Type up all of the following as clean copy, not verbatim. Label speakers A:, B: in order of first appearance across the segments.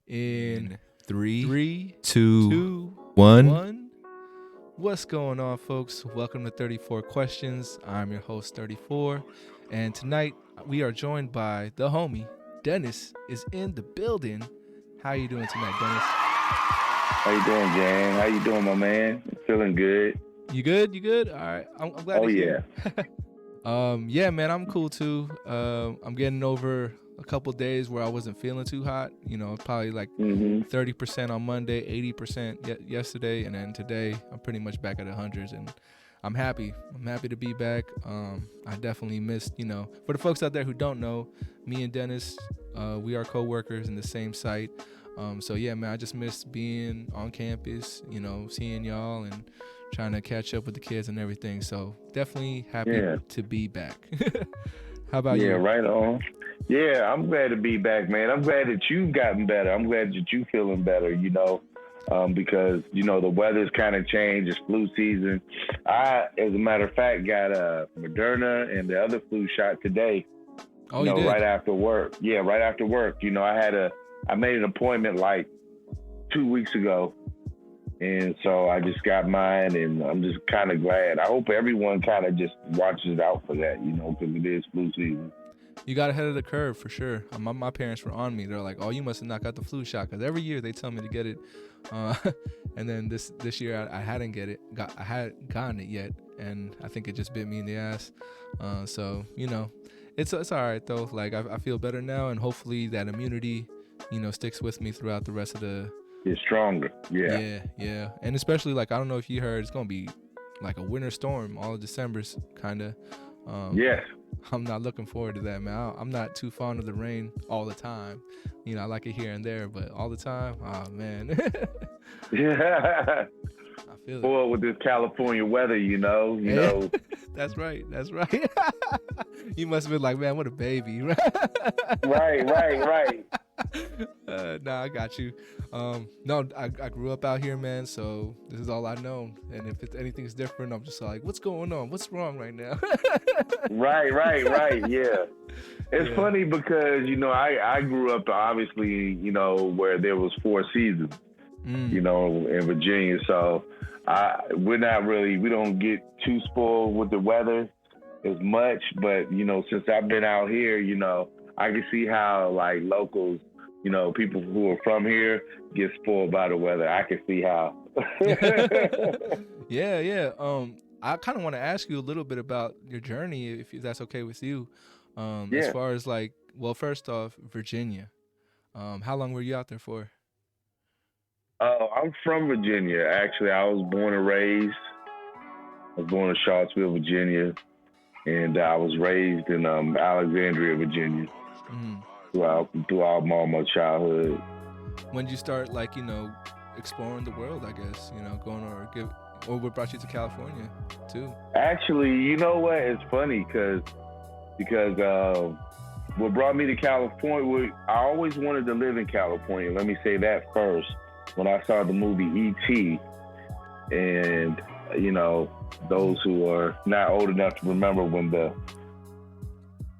A: In
B: Three,
A: three,
B: two,
A: two,
B: one.
A: one. What's going on, folks? Welcome to 34 Questions. I'm your host, 34. And tonight we are joined by the homie, Dennis, is in the building. How you doing tonight, Dennis?
C: How you doing, gang? How you doing, my man? Feeling good.
A: You good? You good? All right. I'm glad to hear. Yeah, man, I'm cool too. I'm getting over a couple days where I wasn't feeling too hot. You know, probably like 30% on Monday, 80% yesterday, and then today I'm pretty much back at the hundreds, and I'm happy. I'm happy to be back. I definitely missed, for the folks out there who don't know, me and Dennis, we are co-workers in the same site. So yeah, man, I just missed being on campus, seeing y'all and trying to catch up with the kids and everything. So definitely happy to be back. How about you?
C: Yeah, right on. Yeah, I'm glad to be back, man. I'm glad that you've gotten better. I'm glad that you feeling better, because, the weather's kind of changed. It's flu season. I, as a matter of fact, got Moderna and the other flu shot today.
A: Oh, you did?
C: Right after work. Yeah, right after work. I made an appointment like 2 weeks ago. And so I just got mine, and I'm just kind of glad. I hope everyone kind of just watches out for that, because it is flu season.
A: You got ahead of the curve for sure. My parents were on me. They're like, "Oh, you must have not got the flu shot," because every year they tell me to get it. And then this year I hadn't I hadn't gotten it yet, and I think it just bit me in the ass. So it's all right though. Like I feel better now, and hopefully that immunity, sticks with me throughout the rest of the.
C: It's stronger. Yeah.
A: Yeah. And especially, like, I don't know if you heard, it's going to be like a winter storm all of December's kind of.
C: Yes.
A: I'm not looking forward to that, man. I'm not too fond of the rain all the time. I like it here and there, but all the time, oh, man.
C: Yeah.
A: I feel
C: it. With this California weather,
A: That's right. You must have been like, man, what a baby.
C: Right.
A: Nah, I got you. No, I grew up out here, man, so this is all I know. And if anything's different, I'm just like, what's going on? What's wrong right now?
C: Right, yeah. It's funny because, I grew up, obviously, where there was 4 seasons, in Virginia. So we don't get too spoiled with the weather as much. But, since I've been out here, I can see how, like, locals, people who are from here get spoiled by the weather. I can see how.
A: Yeah. I kind of want to ask you a little bit about your journey, if that's okay with you. As far as like, well, first off, Virginia. How long were you out there for?
C: I'm from Virginia. Actually, I was born and raised. I was born in Charlottesville, Virginia, and I was raised in Alexandria, Virginia. Throughout my childhood.
A: When did you start, like, exploring the world, I guess, going or what brought you to California too?
C: Actually, you know what? It's funny because what brought me to California, I always wanted to live in California. Let me say that first. When I saw the movie E.T., and, those who are not old enough to remember when the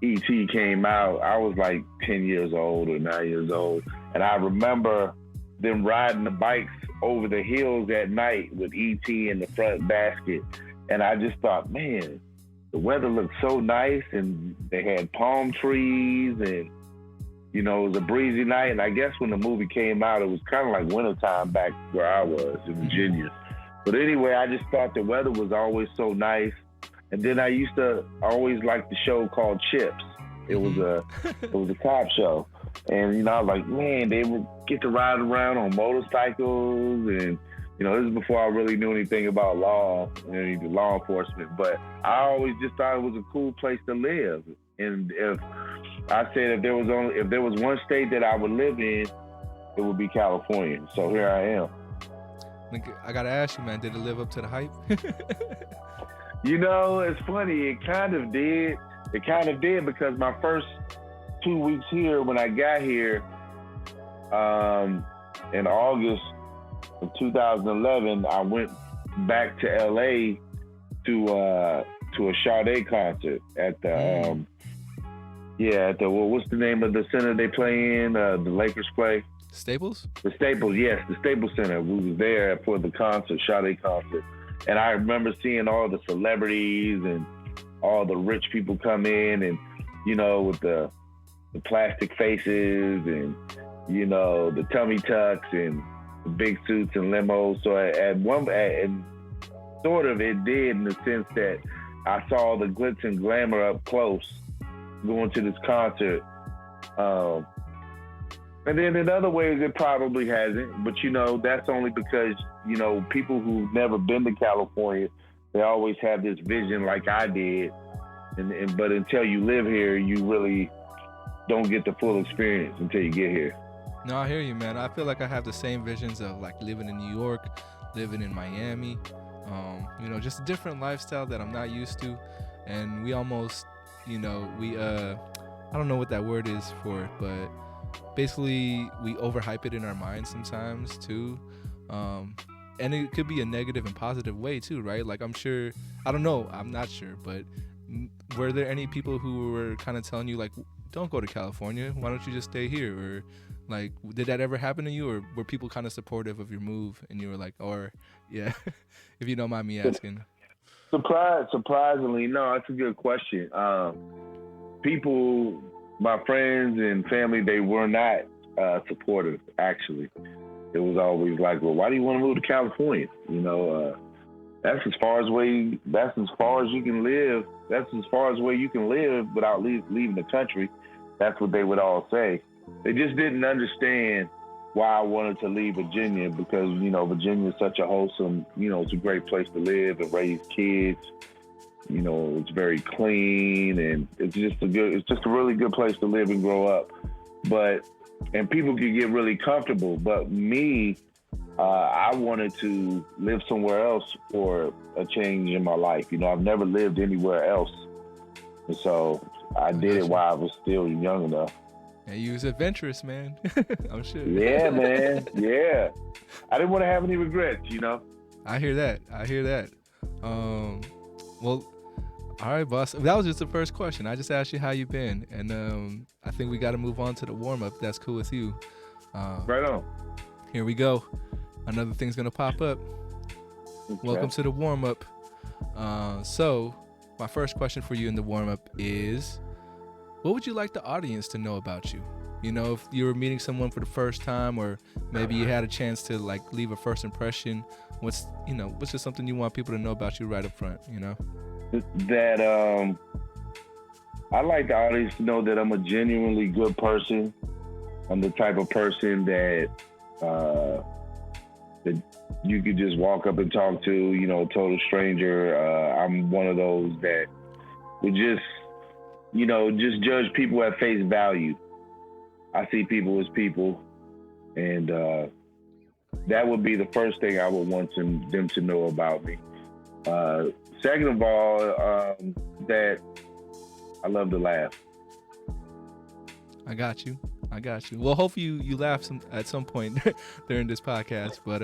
C: E.T. came out, I was like 10 years old or 9 years old. And I remember them riding the bikes over the hills at night with E.T. in the front basket. And I just thought, man, the weather looked so nice, and they had palm trees, and, it was a breezy night. And I guess when the movie came out, it was kind of like wintertime back where I was in Virginia. But anyway, I just thought the weather was always so nice. And then I used to always like the show called Chips. It was a cop show. And, I was like, man, they would get to ride around on motorcycles. And, this is before I really knew anything about law enforcement. But I always just thought it was a cool place to live. And if there was one state that I would live in, it would be California. So here I am.
A: I got to ask you, man, did it live up to the hype?
C: It's funny. It kind of did. Because my first 2 weeks here, when I got here in August of 2011, I went back to LA to a Sade concert at the what's the name of the center they play in? The Lakers play.
A: Staples?
C: The Staples, yes, the Staples Center. We was there for the concert, Sade concert. And I remember seeing all the celebrities and all the rich people come in and, with the plastic faces and, the tummy tucks and the big suits and limos. So and sort of it did in the sense that I saw the glitz and glamour up close going to this concert. And then in other ways, it probably hasn't. But, that's only because, people who've never been to California, they always have this vision like I did. But until you live here, you really don't get the full experience until you get here.
A: No, I hear you, man. I feel like I have the same visions of like living in New York, living in Miami, just a different lifestyle that I'm not used to. And we almost, I don't know what that word is for it, but basically we overhype it in our minds sometimes too. And it could be a negative and positive way too, right? Like I'm not sure, but were there any people who were kind of telling you like, don't go to California, why don't you just stay here? Or like, did that ever happen to you, or were people kind of supportive of your move and you were like, or yeah, if you don't mind me asking?
C: Surprisingly, no, that's a good question. People, my friends and family, they were not supportive, actually. It was always like, well, why do you want to move to California? That's as far as you can live. That's as far as where you can live without leaving the country. That's what they would all say. They just didn't understand why I wanted to leave Virginia because, Virginia is such a wholesome, it's a great place to live and raise kids. It's very clean and it's just a really good place to live and grow up. And people can get really comfortable. But me, I wanted to live somewhere else for a change in my life. I've never lived anywhere else. And so I did it while I was still young enough.
A: And you was adventurous, man. I'm sure.
C: Yeah, man. Yeah. I didn't want to have any regrets,
A: I hear that. Well, all right, boss. That was just the first question. I just asked you how you been. And I think we got to move on to the warm-up. That's cool with you.
C: Right on.
A: Here we go. Another thing's going to pop up. Okay. Welcome to the warm-up. So my first question for you in the warm-up is, what would you like the audience to know about you? If you were meeting someone for the first time, or maybe you had a chance to like leave a first impression, what's just something you want people to know about you right up front,
C: That I'd like the audience to know that I'm a genuinely good person. I'm the type of person that you could just walk up and talk to, total stranger. I'm one of those that would just judge people at face value. I see people as people, and that would be the first thing I would want them to know about me. Second of all, that I love to laugh.
A: I got you. Well, hopefully you laugh at some point during this podcast. But,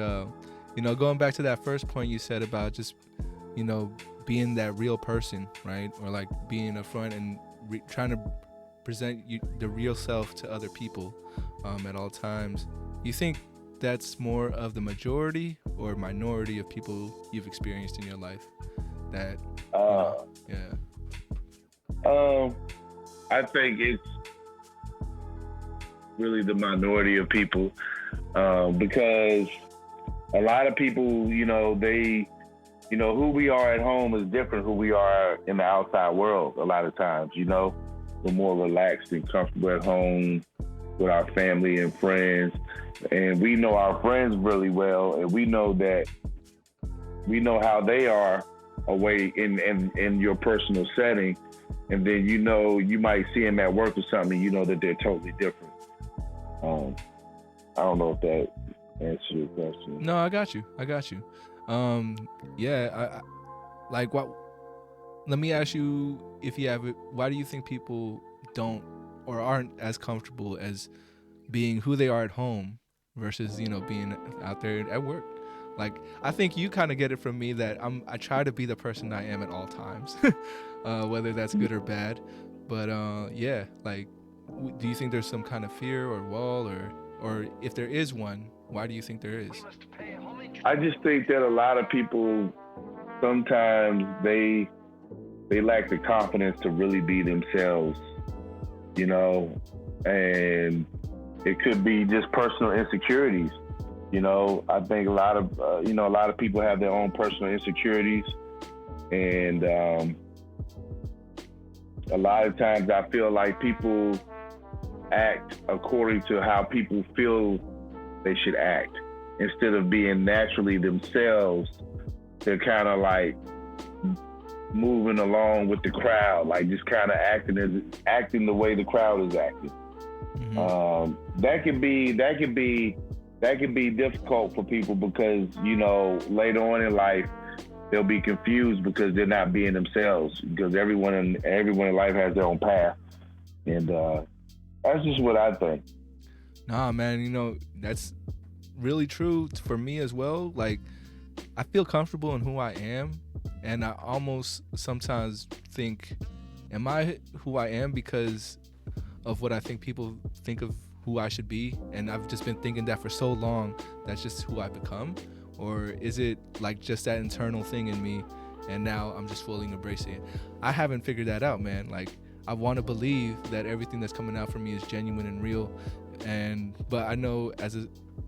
A: going back to that first point you said about just, being that real person, right? Or like being upfront and trying to present the real self to other people at all times. You think that's more of the majority or minority of people you've experienced in your life? That, yeah.
C: I think it's really the minority of people because a lot of people, who we are at home is different who we are in the outside world a lot of times, We're more relaxed and comfortable at home with our family and friends. And we know our friends really well, and we know how they are away in your personal setting. And then you might see them at work or something, that they're totally different. I don't know if that answers your question.
A: No, I got you. Yeah, let me ask you, if you have it, why do you think people don't or aren't as comfortable as being who they are at home versus, being out there at work? Like, I think you kind of get it from me that I try to be the person I am at all times, whether that's good or bad. But yeah, like, do you think there's some kind of fear or wall or or if there is one, why do you think there is?
C: I just think that a lot of people sometimes they lack the confidence to really be themselves, you know, and it could be just personal insecurities. You know, I think a lot of people have their own personal insecurities, and a lot of times I feel like people act according to how people feel they should act instead of being naturally themselves. They're kind of like moving along with the crowd, like just kind of acting the way the crowd is acting. Mm-hmm. That can be difficult for people because, you know, later on in life they'll be confused because they're not being themselves, because everyone in life has their own path, and that's just what I think.
A: Nah, man, you know, that's really true for me as well. Like, I feel comfortable in who I am, and I almost sometimes think, am I who I am because of what I think people think of who I should be? And I've just been thinking that for so long, that's just who I become. Or is it like just that internal thing in me, and now I'm just fully embracing it? I haven't figured that out, man. Like, I want to believe that everything that's coming out from me is genuine and real, but I know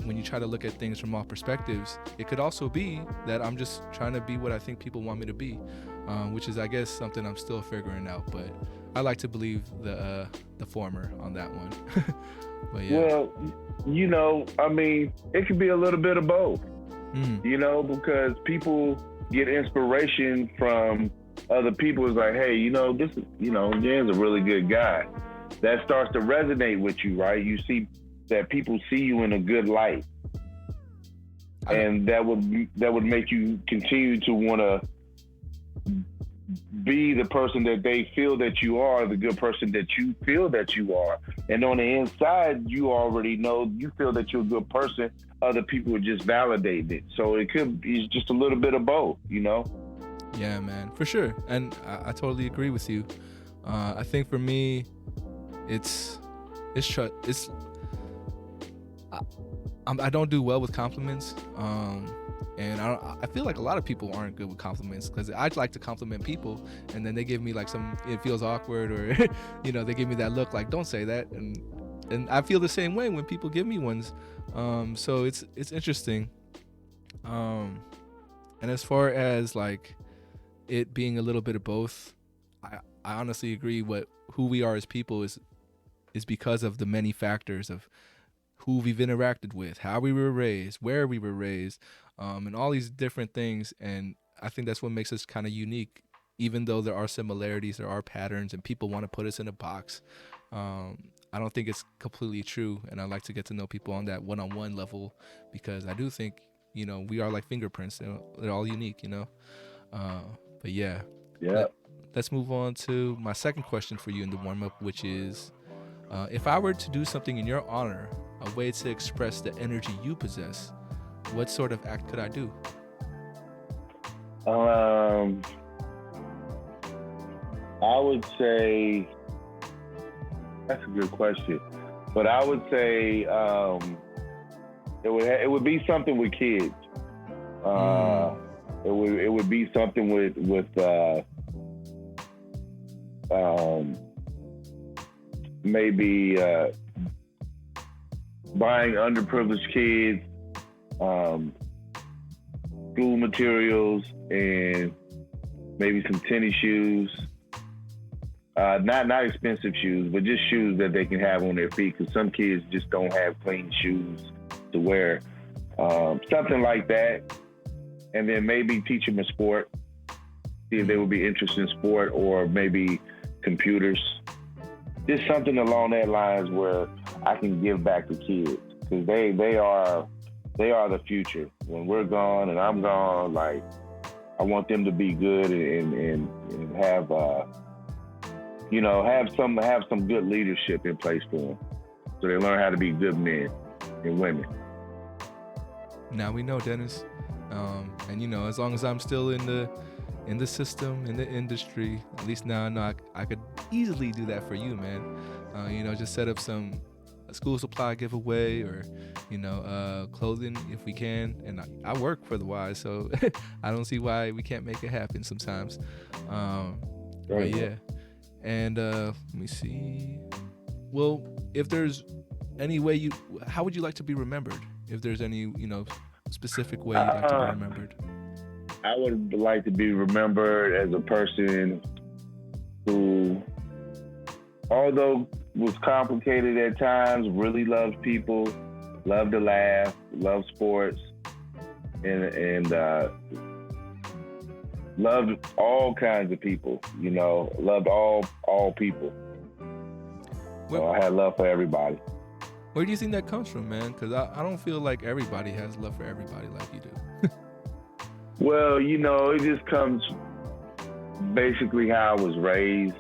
A: when you try to look at things from all perspectives, it could also be that I'm just trying to be what I think people want me to be, which is, I guess, something I'm still figuring out. But I like to believe the former on that one. But yeah.
C: Well, you know, I mean, it could be a little bit of both. You know, because people get inspiration from other people. It's like, hey, you know, Jan's a really good guy. That starts to resonate with you, right? You see that people see you in a good light, and that would make you continue to want to be the person that they feel that you are, the good person that you feel that you are. And on the inside, you already know, you feel that you're a good person. Other people are just validating it. So it could be just a little bit of both, you know?
A: Yeah, man, for sure. And I totally agree with you. I think for me, I don't do well with compliments. And I feel like a lot of people aren't good with compliments, because I'd like to compliment people and then they give me like it feels awkward, or you know, they give me that look like, don't say that, and I feel the same way when people give me ones. So it's interesting. And as far as like it being a little bit of both, I honestly agree. Who we are as people is because of the many factors of who we've interacted with, how we were raised, where we were raised, and all these different things. And I think that's what makes us kind of unique, even though there are similarities, there are patterns, and people want to put us in a box. I don't think it's completely true, and I like to get to know people on that one-on-one level, because I do think, you know, we are like fingerprints. They're all unique, you know. But yeah. Let's move on to my second question for you in the warm-up, which is, if I were to do something in your honor, a way to express the energy you possess, what sort of act could I do?
C: I would say, that's a good question, but I would say it would be something with kids. It would be something with maybe buying underprivileged kids school materials and maybe some tennis shoes. Not expensive shoes, but just shoes that they can have on their feet, because some kids just don't have clean shoes to wear. Something like that. And then maybe teach them a sport, see if they would be interested in sport, or maybe computers. Just something along that lines where I can give back to kids, because they are the future. When we're gone and I'm gone, like, I want them to be good and have have some good leadership in place for them, so they learn how to be good men and women.
A: Now we know, Dennis. And you know, as long as I'm still in the system, in the industry, at least now I know I could easily do that for you, man. You know, just set up some a school supply giveaway, or clothing if we can. And I work for the Y, so I don't see why we can't make it happen sometimes. But yeah, and let me see. Well, if there's any way how would you like to be remembered? If there's any specific way you'd like to be remembered.
C: I would like to be remembered as a person who, although was complicated at times, really loved people, loved to laugh, loved sports, and loved all kinds of people. Loved all people. So I had love for everybody.
A: Where do you think that comes from, man? Because I don't feel like everybody has love for everybody like you do.
C: Well, it just comes basically how I was raised.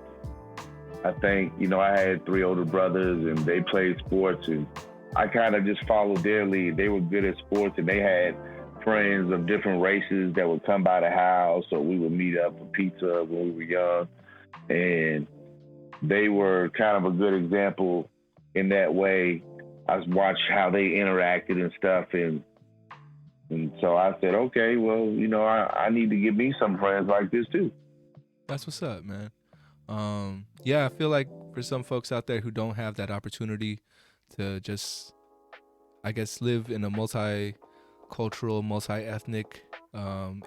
C: I think, I had 3 older brothers and they played sports, and I kind of just followed their lead. They were good at sports, and they had friends of different races that would come by the house, so we would meet up for pizza when we were young. And they were kind of a good example in that way. I watched how they interacted and stuff, and so I said, okay, well, I need to get me some friends like this too.
A: That's what's up, man. Yeah, I feel like for some folks out there who don't have that opportunity to just, I guess, live in a multicultural, multi-ethnic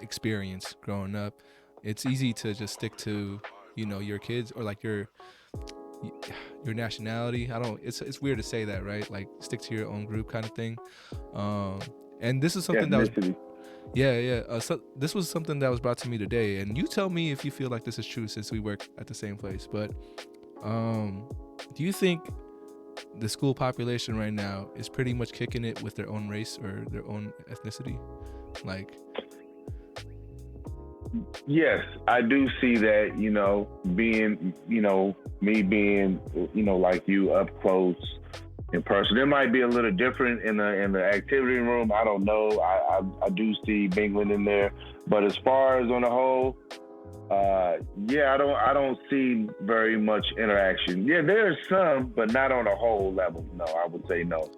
A: experience growing up, it's easy to just stick to, your kids or like your nationality. It's weird to say that, right? Like stick to your own group kind of thing. And this is something that was, so this was something that was brought to me today. And you tell me if you feel like this is true, since we work at the same place. But do you think the school population right now is pretty much kicking it with their own race or their own ethnicity? Like,
C: yes, I do see that, being, me being, like you up close in person. It might be a little different in the activity room. I don't know. I do see mingling in there, but as far as on the whole, I don't see very much interaction. Yeah, there's some, but not on a whole level. No, I would say no.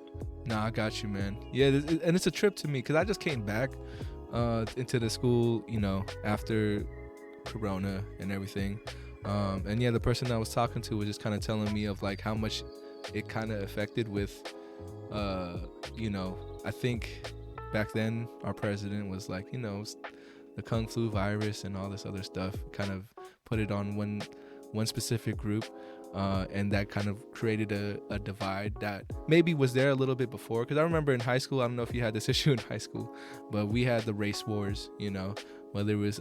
A: No, I got you, man. Yeah, and it's a trip to me because I just came back into the school, after Corona and everything. And yeah, the person I was talking to was just kind of telling me of like how much it kind of affected with, I think back then our president was like, the Kung Flu virus and all this other stuff, kind of put it on one specific group. And that kind of created a divide that maybe was there a little bit before. Because I remember in high school, I don't know if you had this issue in high school, but we had the race wars, whether it was,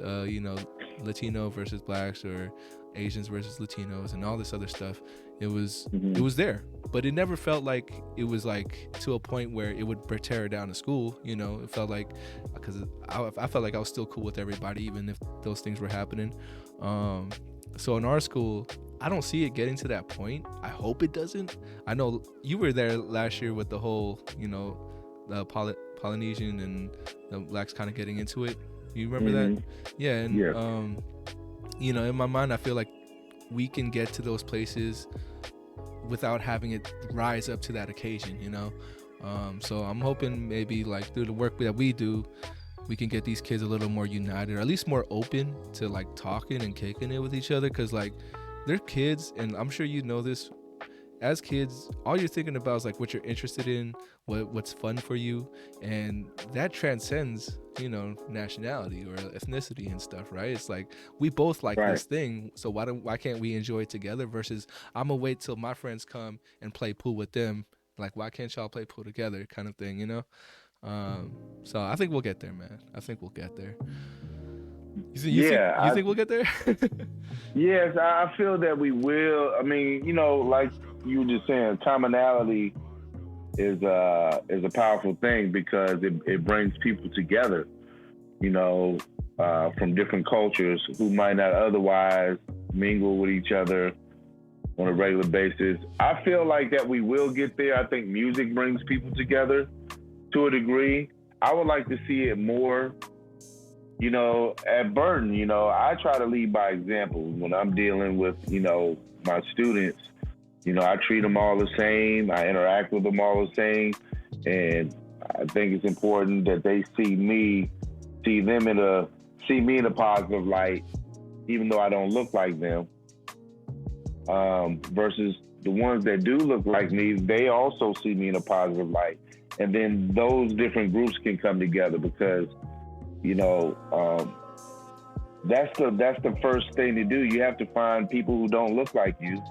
A: Latino versus blacks or Asians versus Latinos and all this other stuff. It was there, but it never felt like it was like to a point where it would tear down a school. It felt like, because I felt like I was still cool with everybody, even if those things were happening. So in our school, I don't see it getting to that point. I hope it doesn't. I know you were there last year with the whole, the Polynesian and the blacks kind of getting into it. You remember that? Yeah. And, in my mind, I feel like we can get to those places without having it rise up to that occasion, So I'm hoping maybe like through the work that we do, we can get these kids a little more united, or at least more open to like talking and kicking it with each other. Cause like they're kids, and I'm sure you know this, as kids, all you're thinking about is like what you're interested in, what's fun for you. And that transcends, nationality or ethnicity and stuff, right? It's like we both like this thing, so why can't we enjoy it together? Versus I'm gonna wait till my friends come and play pool with them. Like, why can't y'all play pool together, kind of thing, So I think we'll get there, man. I think we'll get there. You think we'll get there?
C: Yes, I feel that we will. I mean, like you were just saying, commonality is a powerful thing because it brings people together, from different cultures who might not otherwise mingle with each other on a regular basis. I feel like that we will get there. I think music brings people together to a degree. I would like to see it more, at Burton. I try to lead by example when I'm dealing with, my students. You know, I treat them all the same. I interact with them all the same. And I think it's important that they see me in a positive light, even though I don't look like them. Versus the ones that do look like me, they also see me in a positive light. And then those different groups can come together because, you know, that's the first thing to do. You have to find people who don't look like you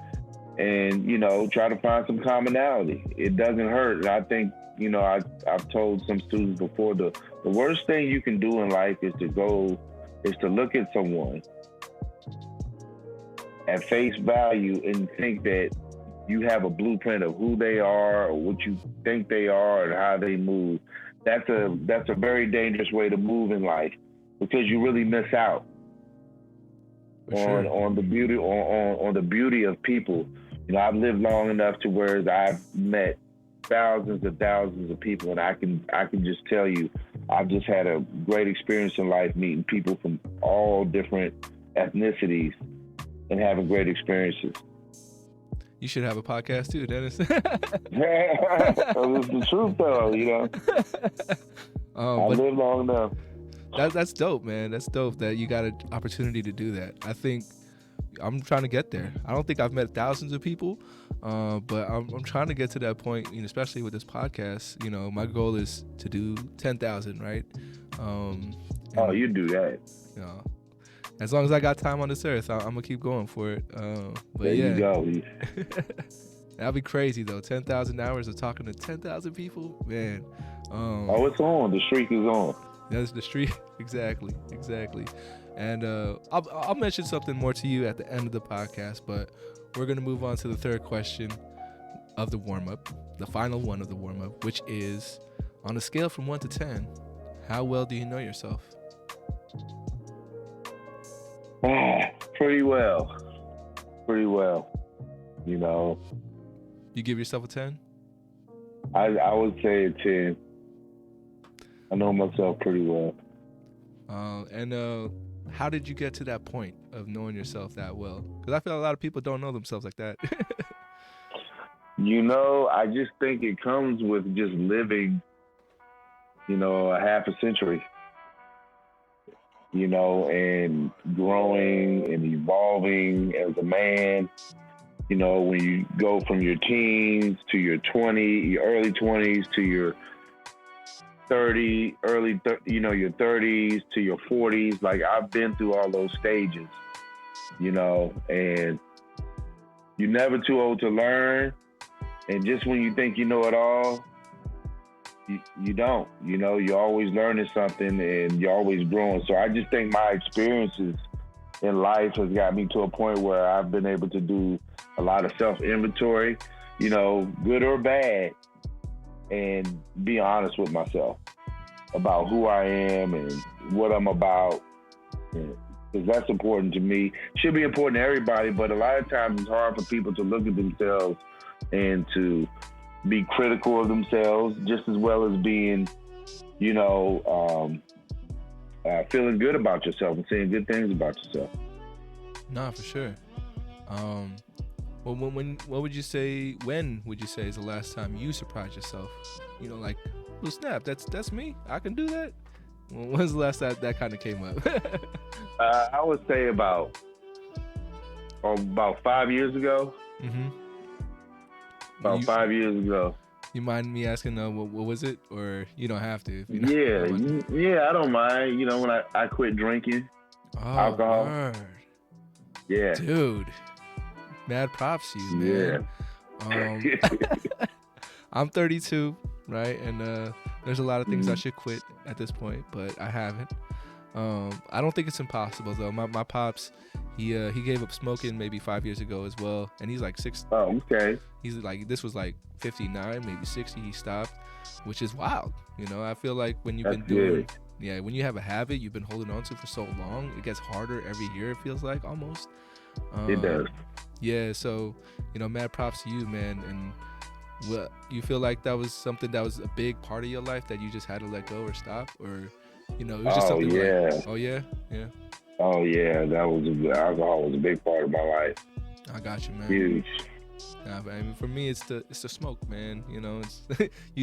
C: and, you know, try to find some commonality. It doesn't hurt. And I think, you know, I've told some students before, the worst thing you can do in life is to look at someone at face value and think that you have a blueprint of who they are or what you think they are and how they move. That's a very dangerous way to move in life because you really miss out on the beauty on the beauty of people. You know, I've lived long enough to where I've met thousands and thousands of people, and I can just tell you, I've just had a great experience in life meeting people from all different ethnicities and having great experiences.
A: You should have a podcast too, Dennis.
C: It's the truth, though. You know, I lived long enough.
A: That's dope, man. That's dope that you got an opportunity to do that. I think I'm trying to get there. I don't think I've met thousands of people, but I'm trying to get to that point. You know, especially with this podcast. You know, my goal is to do 10,000, right?
C: You do that.
A: You know, as long as I got time on this earth, I'm gonna keep going for it. But
C: there you go.
A: That'd be crazy though. 10,000 hours of talking to 10,000 people, man.
C: It's on. The streak is on.
A: That's the streak. Exactly. And I'll mention something more to you at the end of the podcast, but we're gonna move on to the third question of the warm-up, the final one of the warm-up, which is, on a scale from 1 to 10, how well do you know yourself?
C: Pretty well. You know.
A: You give yourself a 10?
C: I would say a 10. I know myself pretty well.
A: And how did you get to that point of knowing yourself that well? Because I feel a lot of people don't know themselves like that.
C: You know, I just think it comes with just living, you know, a half a century. You know, and growing and evolving as a man. You know, when you go from your teens to your early 20s to your 30, your 30s to your 40s. Like, I've been through all those stages, you know, and you're never too old to learn. And just when you think you know it all, you don't. You know, you're always learning something and you're always growing. So I just think my experiences in life has got me to a point where I've been able to do a lot of self-inventory, you know, good or bad, and be honest with myself about who I am and what I'm about. Because that's important to me. Should be important to everybody, but a lot of times it's hard for people to look at themselves and to be critical of themselves, just as well as being, you know, feeling good about yourself and saying good things about yourself.
A: Nah, for sure. Well, when would you say is the last time you surprised yourself? You know, like, well, snap, that's me. I can do that. When's the last time that kind of came up?
C: I would say about 5 years ago.
A: Mm-hmm.
C: About 5 years ago.
A: You mind me asking, what was it? Or you don't have to. If you
C: I don't mind. You know, when I quit drinking alcohol.
A: Word.
C: Yeah.
A: Dude, mad props to you, man.
C: Yeah.
A: I'm 32, right? And there's a lot of things I should quit at this point, but I haven't. I don't think it's impossible though. My pops, he gave up smoking maybe 5 years ago as well, and he's like 60.
C: Oh, okay.
A: He's like, this was like 59, maybe 60. He stopped, which is wild. You know, I feel like when you've been doing, when you have a habit you've been holding on to for so long, it gets harder every year. It feels like almost.
C: It does.
A: Yeah. So, you know, mad props to you, man. And what you feel like that was something that was a big part of your life that you just had to let go or stop, or you know, it was just something like, oh yeah.
C: Alcohol was a big part of my life.
A: I got you, man.
C: Huge.
A: Nah, but I mean, for me, it's the smoke, man. You know, it's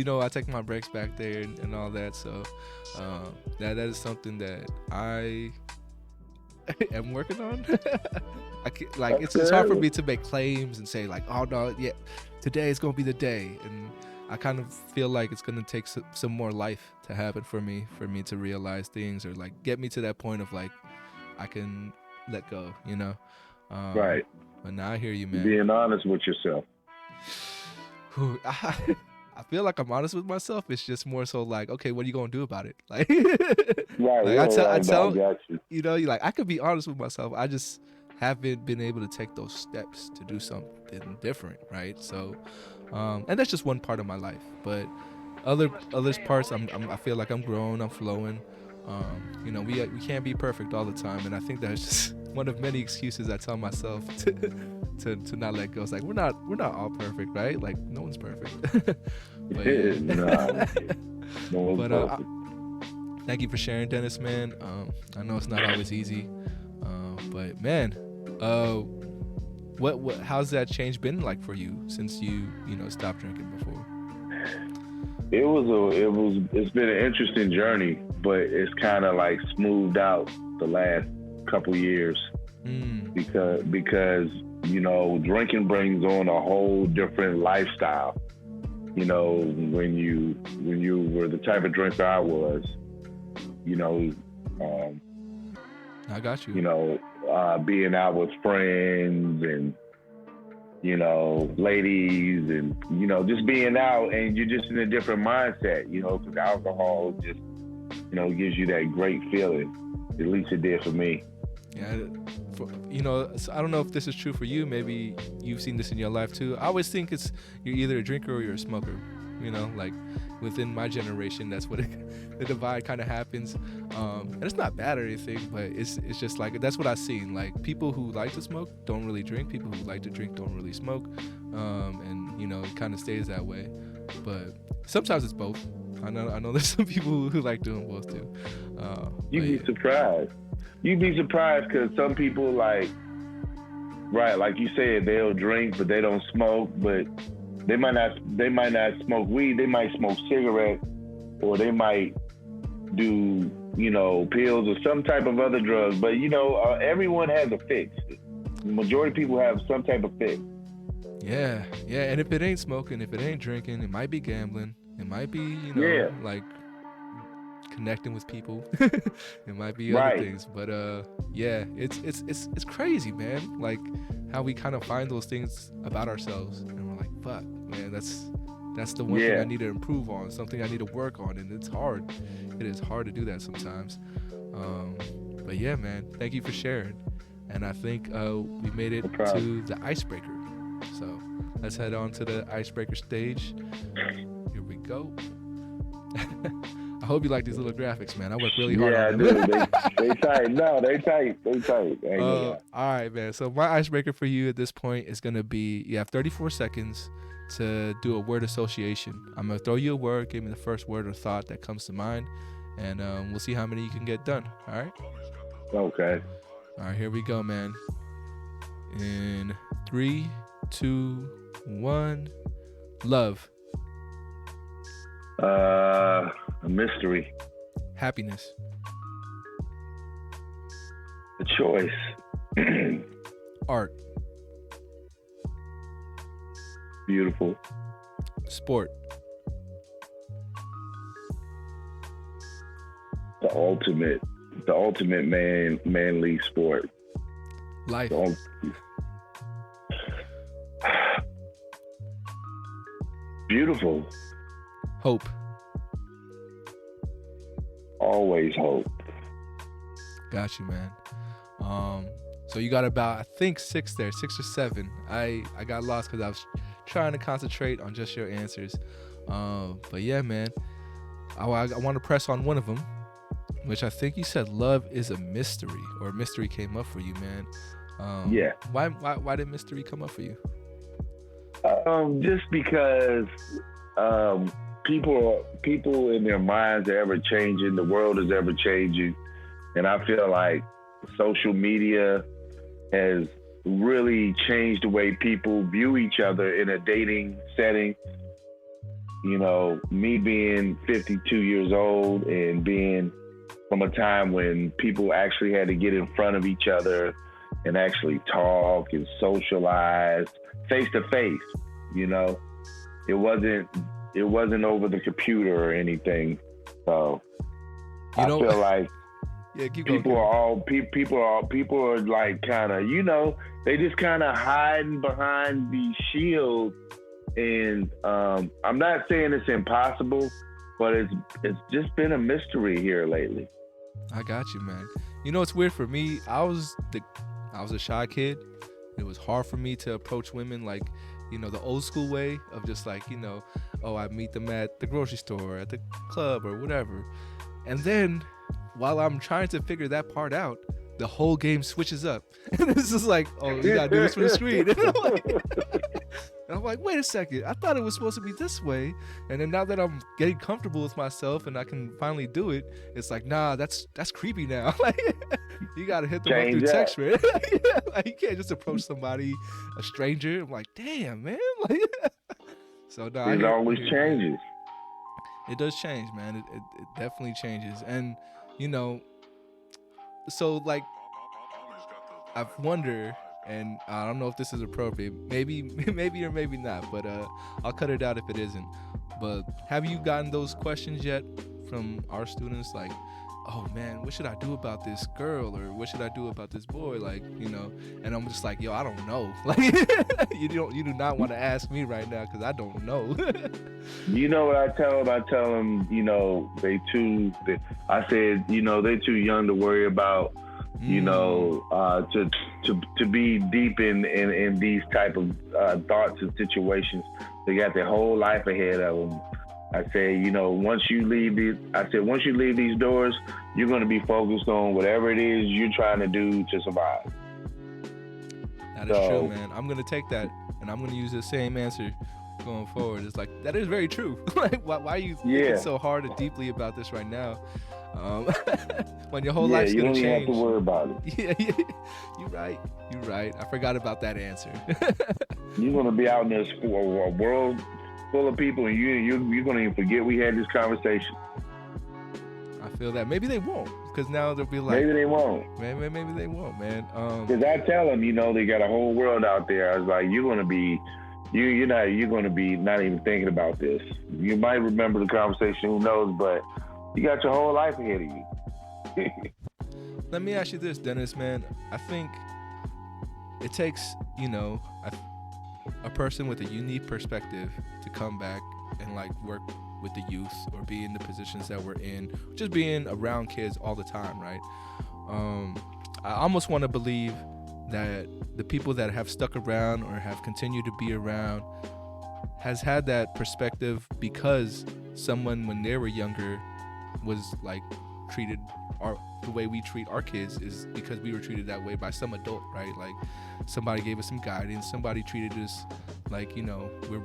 A: I take my breaks back there and all that. So that is something that I am working on. I can, like it's hard for me to make claims and say like, oh no, yeah, today is gonna be the day, and I kind of feel like it's gonna take some more life to happen for me to realize things, or like get me to that point of like I can let go,
C: Right.
A: But now I hear you, man.
C: Being honest with yourself.
A: I feel like I'm honest with myself. It's just more so like, okay, what are you gonna do about it? Like,
C: right.
A: Like I tell
C: I got you.
A: you like I could be honest with myself. I just haven't been able to take those steps to do something different, right? So, and that's just one part of my life. But other parts, I feel like I'm growing, I'm flowing. We can't be perfect all the time, and I think that's just one of many excuses I tell myself to not let go. It's like we're not all perfect, right? Like no one's perfect. But yeah.
C: No one's perfect.
A: Thank you for sharing, Dennis, man. I know it's not always easy, but man, how's that change been like for you since you stopped drinking before?
C: It's been an interesting journey, but it's kind of like smoothed out the last couple years because drinking brings on a whole different lifestyle. When you were the type of drinker I was,
A: I got you.
C: Being out with friends and ladies and just being out, and you're just in a different mindset, because alcohol just gives you that great feeling. At least it did for me.
A: Yeah, so I don't know if this is true for you. Maybe you've seen this in your life too. I always think you're either a drinker or you're a smoker. Like within my generation, that's what the divide kind of happens. And it's not bad or anything, but it's just like that's what I've seen. Like people who like to smoke don't really drink. People who like to drink don't really smoke. And it kind of stays that way. But sometimes it's both. I know there's some people who like doing both too.
C: You'd be surprised. You'd be surprised because some people like you said, they'll drink but they don't smoke, but they might not smoke weed. They might smoke cigarettes, or they might do pills or some type of other drugs. But everyone has a fix. The majority of people have some type of fix.
A: Yeah. And if it ain't smoking, if it ain't drinking, it might be gambling. It might be like connecting with people. It might be other things, but it's crazy, man. Like how we kind of find those things about ourselves, and we're like, fuck, man, that's the one thing I need to improve on, something I need to work on, and it's hard. It is hard to do that sometimes. But yeah, man, thank you for sharing. And I think we made it to the icebreaker. So let's head on to the icebreaker stage. Here we go. I hope you like these little graphics, man. I work really hard on them.
C: Yeah, I do. They tight. No, they tight.
A: All right, man. So my icebreaker for you at this point is going to be, you have 34 seconds to do a word association. I'm going to throw you a word. Give me the first word or thought that comes to mind, and we'll see how many you can get done. All right?
C: Okay.
A: All right, here we go, man. In 3, 2, 1. Love.
C: A mystery.
A: Happiness.
C: A choice.
A: Art.
C: Beautiful.
A: Sport.
C: The ultimate manly sport.
A: Life.
C: Beautiful.
A: Hope.
C: Always hope.
A: Got you, man. So you got about, I think, 6 or 7. I got lost because I was trying to concentrate on just your answers. But yeah, man, I want to press on one of them, which I think you said love is a mystery, or mystery came up for you, man.
C: Yeah.
A: Why did mystery come up for you?
C: Just because people in their minds are ever changing. The world is ever changing, and I feel like social media has really changed the way people view each other in a dating setting. You know, me being 52 years old and being from a time when people actually had to get in front of each other and actually talk and socialize face to face. You know, it wasn't over the computer or anything. So I feel like people are like kind of, you know, they just kind of hiding behind these shields. And I'm not saying it's impossible, but it's just been a mystery here lately.
A: I got you, man. You know, it's weird for me. I was a shy kid. It was hard for me to approach women like, you know, the old school way of just like, you know, oh, I meet them at the grocery store, at the club or whatever. And then while I'm trying to figure that part out, the whole game switches up. And this is like, oh, you gotta do this for the screen. And I'm like, wait a second, I thought it was supposed to be this way. And then now that I'm getting comfortable with myself and I can finally do it, it's like, nah, that's creepy now. Like, you gotta hit them up through text, man. Like, you can't just approach somebody, a stranger. I'm like, damn, man. Like, so no,
C: it always changes.
A: It does change, man. It definitely changes. And, you know, so like, I wonder, and I don't know if this is appropriate, maybe or maybe not, but I'll cut it out if it isn't. But have you gotten those questions yet from our students, like, oh man, what should I do about this girl, or what should I do about this boy, like, you know? And I'm just like, yo, I don't know. Like, you do not want to ask me right now because I don't know.
C: You know what I tell them? I tell them, you know, I said, you know, they're too young to worry about, you know, to be deep in these type of thoughts and situations. They got their whole life ahead of them. I say, you know, once you leave these doors, you're going to be focused on whatever it is you're trying to do to survive.
A: That is true, man. I'm going to take that and I'm going to use the same answer going forward. It's like, that is very true. Like, why are you thinking so hard and deeply about this right now? When your whole life's going to change.
C: You don't have to worry about it.
A: Yeah. You're right. I forgot about that answer.
C: You're going to be out in this world full of people, and you're going to even forget we had this conversation.
A: I feel that. Maybe they won't, because now they'll be like,
C: maybe they won't.
A: Maybe they won't, man.
C: Because I tell them, you know, they got a whole world out there. I was like, you're going to be not even thinking about this. You might remember the conversation, who knows, but you got your whole life ahead of you.
A: Let me ask you this, Dennis, man. I think it takes, you know, a person with a unique perspective to come back and like work with the youth or be in the positions that we're in, just being around kids all the time, right? I almost want to believe that the people that have stuck around or have continued to be around has had that perspective because someone when they were younger was like treated the way we treat our kids is because we were treated that way by some adult, right? Like somebody gave us some guidance, somebody treated us like, you know, we're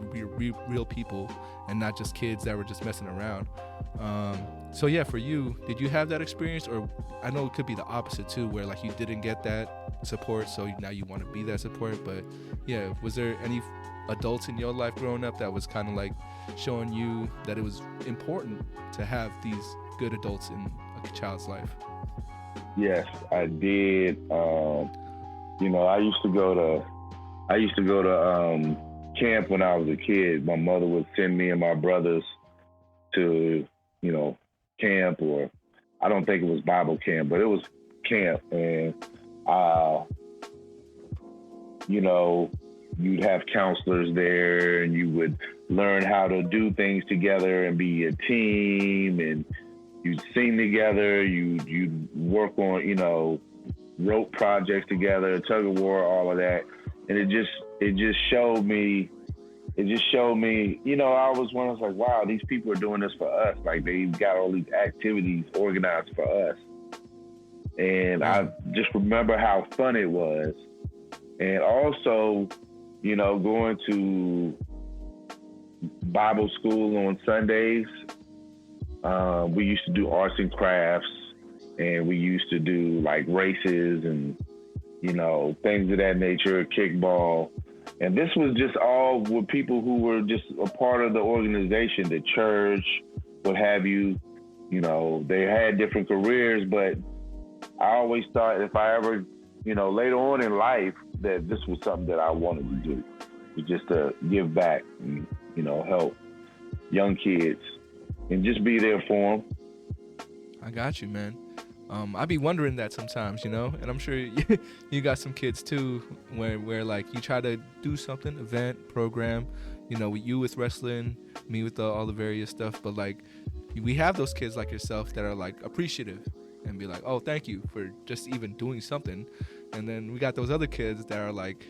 A: real people and not just kids that were just messing around. So yeah, for you, did you have that experience? Or I know it could be the opposite too, where like you didn't get that support, so now you want to be that support. But yeah, was there any adults in your life growing up that was kind of like showing you that it was important to have these good adults in a child's life?
C: Yes, I did. You know, I used to go to camp when I was a kid. My mother would send me and my brothers to, you know, camp, or I don't think it was Bible camp, but it was camp. And, you know, you'd have counselors there and you would learn how to do things together and be a team, and you'd sing together, you'd work on, you know, rope projects together, tug of war, all of that. And it just showed me, you know, I was like, wow, these people are doing this for us. Like they've got all these activities organized for us. And I just remember how fun it was. And also, you know, going to Bible school on Sundays. We used to do arts and crafts, and we used to do like races and things of that nature, kickball. And this was just all with people who were just a part of the organization, the church, what have you. They had different careers, but I always thought if I ever, later on in life, that this was something that I wanted to do, just to give back and, help young kids and just be there for them.
A: I got you, man. I be wondering that sometimes, and I'm sure you got some kids too, where like you try to do something, event, program, you with wrestling, me with all the various stuff, but like we have those kids like yourself that are like appreciative and be like, oh, thank you for just even doing something. And then we got those other kids that are like,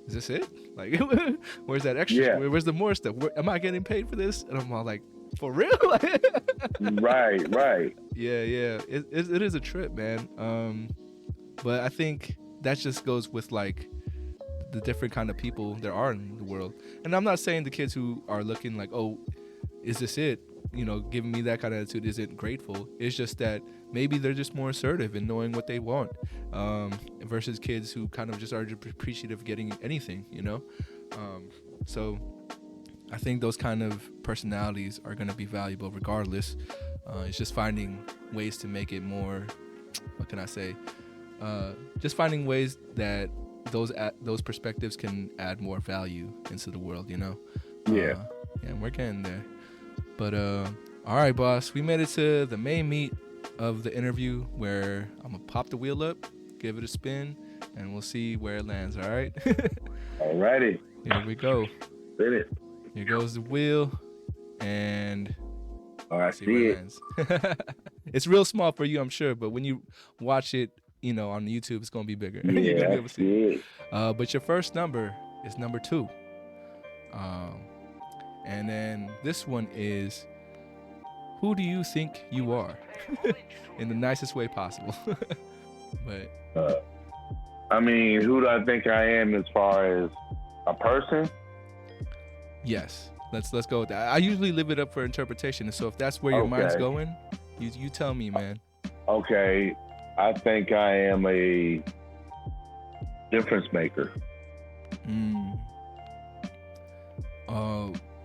A: is this it? Like, where's that extra?
C: Yeah.
A: Where's the more stuff? Am I getting paid for this? And I'm all like, for real?
C: Right.
A: Yeah. It is a trip, man. But I think that just goes with like the different kind of people there are in the world. And I'm not saying the kids who are looking like, oh, is this it? Giving me that kind of attitude isn't grateful. It's just that maybe they're just more assertive in knowing what they want, versus kids who kind of just are appreciative of getting anything, So I think those kind of personalities are going to be valuable regardless. It's just finding ways to make it more, what can I say? Just finding ways that those perspectives can add more value into the world,
C: Yeah.
A: Yeah, we're getting there. But all right, boss, we made it to the main meat of the interview where I'm gonna pop the wheel up, give it a spin, and we'll see where it lands. All right.
C: All righty.
A: Here we go.
C: Spin it.
A: Here goes the wheel, and
C: I see where it
A: lands. It's real small for you, I'm sure, but when you watch it, on YouTube, it's gonna be bigger.
C: Yeah,
A: You're gonna be able to see
C: it.
A: But your first number is number 2. And then this one is, who do you think you are? In the nicest way possible. But
C: who do I think I am as far as a person?
A: Yes, let's go with that. I usually leave it up for interpretation, so if that's where your mind's going, you tell me, man.
C: Okay, I think I am a difference maker.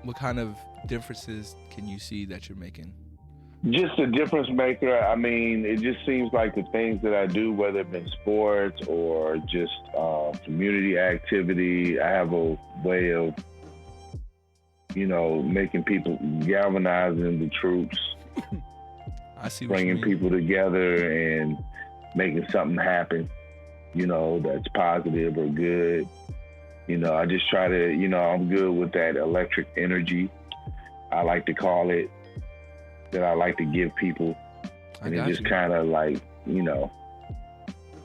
A: What kind of differences can you see that you're making?
C: Just a difference maker. It just seems like the things that I do, whether it be sports or just community activity, I have a way of, making people, galvanizing the troops.
A: I see.
C: Bringing people together and making something happen, that's positive or good. I just try to, I'm good with that electric energy, I like to call it, that I like to give people. And it just kind of like,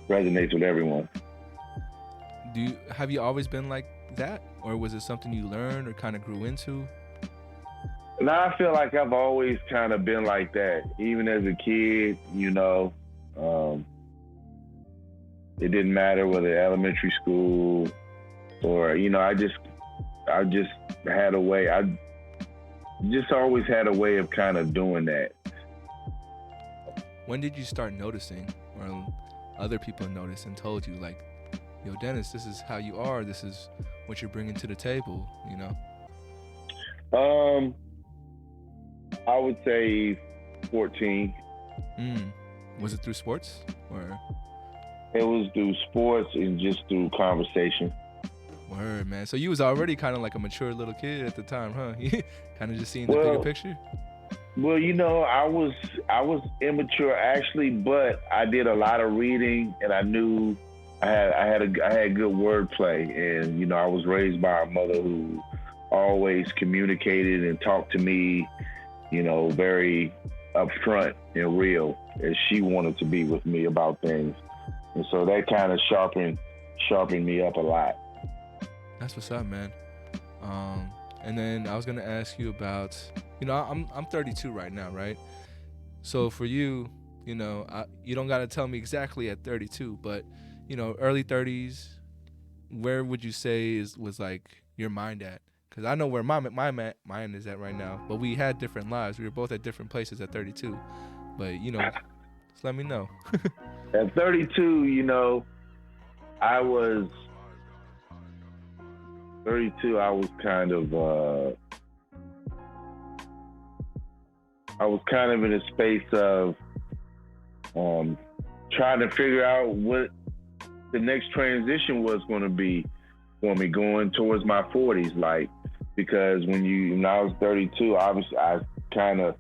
C: resonates with everyone.
A: Have you always been like that? Or was it something you learned or kind of grew into?
C: No, I feel like I've always kind of been like that. Even as a kid, it didn't matter whether elementary school or, I just had a way. I just always had a way of kind of doing that.
A: When did you start noticing, or other people noticed and told you, like, yo, Dennis, this is how you are, this is what you're bringing to the table,
C: I would say 14.
A: Was it through sports, or?
C: It was through sports and just through conversation.
A: Word, man. So you was already kind of like a mature little kid at the time, huh? Kind of just seeing the bigger picture?
C: Well, I was immature actually, but I did a lot of reading, and I knew I had good wordplay, and I was raised by a mother who always communicated and talked to me, very upfront and real, as she wanted to be with me about things, and so that kind of sharpened me up a lot.
A: That's what's up, man. And then I was gonna ask you about, I'm 32 right now, right? So for you, you don't gotta tell me exactly at 32, but early 30s, where would you say was like your mind at? Because I know where my mind is at right now, but we had different lives. We were both at different places at 32, but just let me know.
C: At 32, I was 32. I was kind of in a space of trying to figure out what the next transition was going to be for me going towards my 40s. Like, because when I was 32, obviously I kind of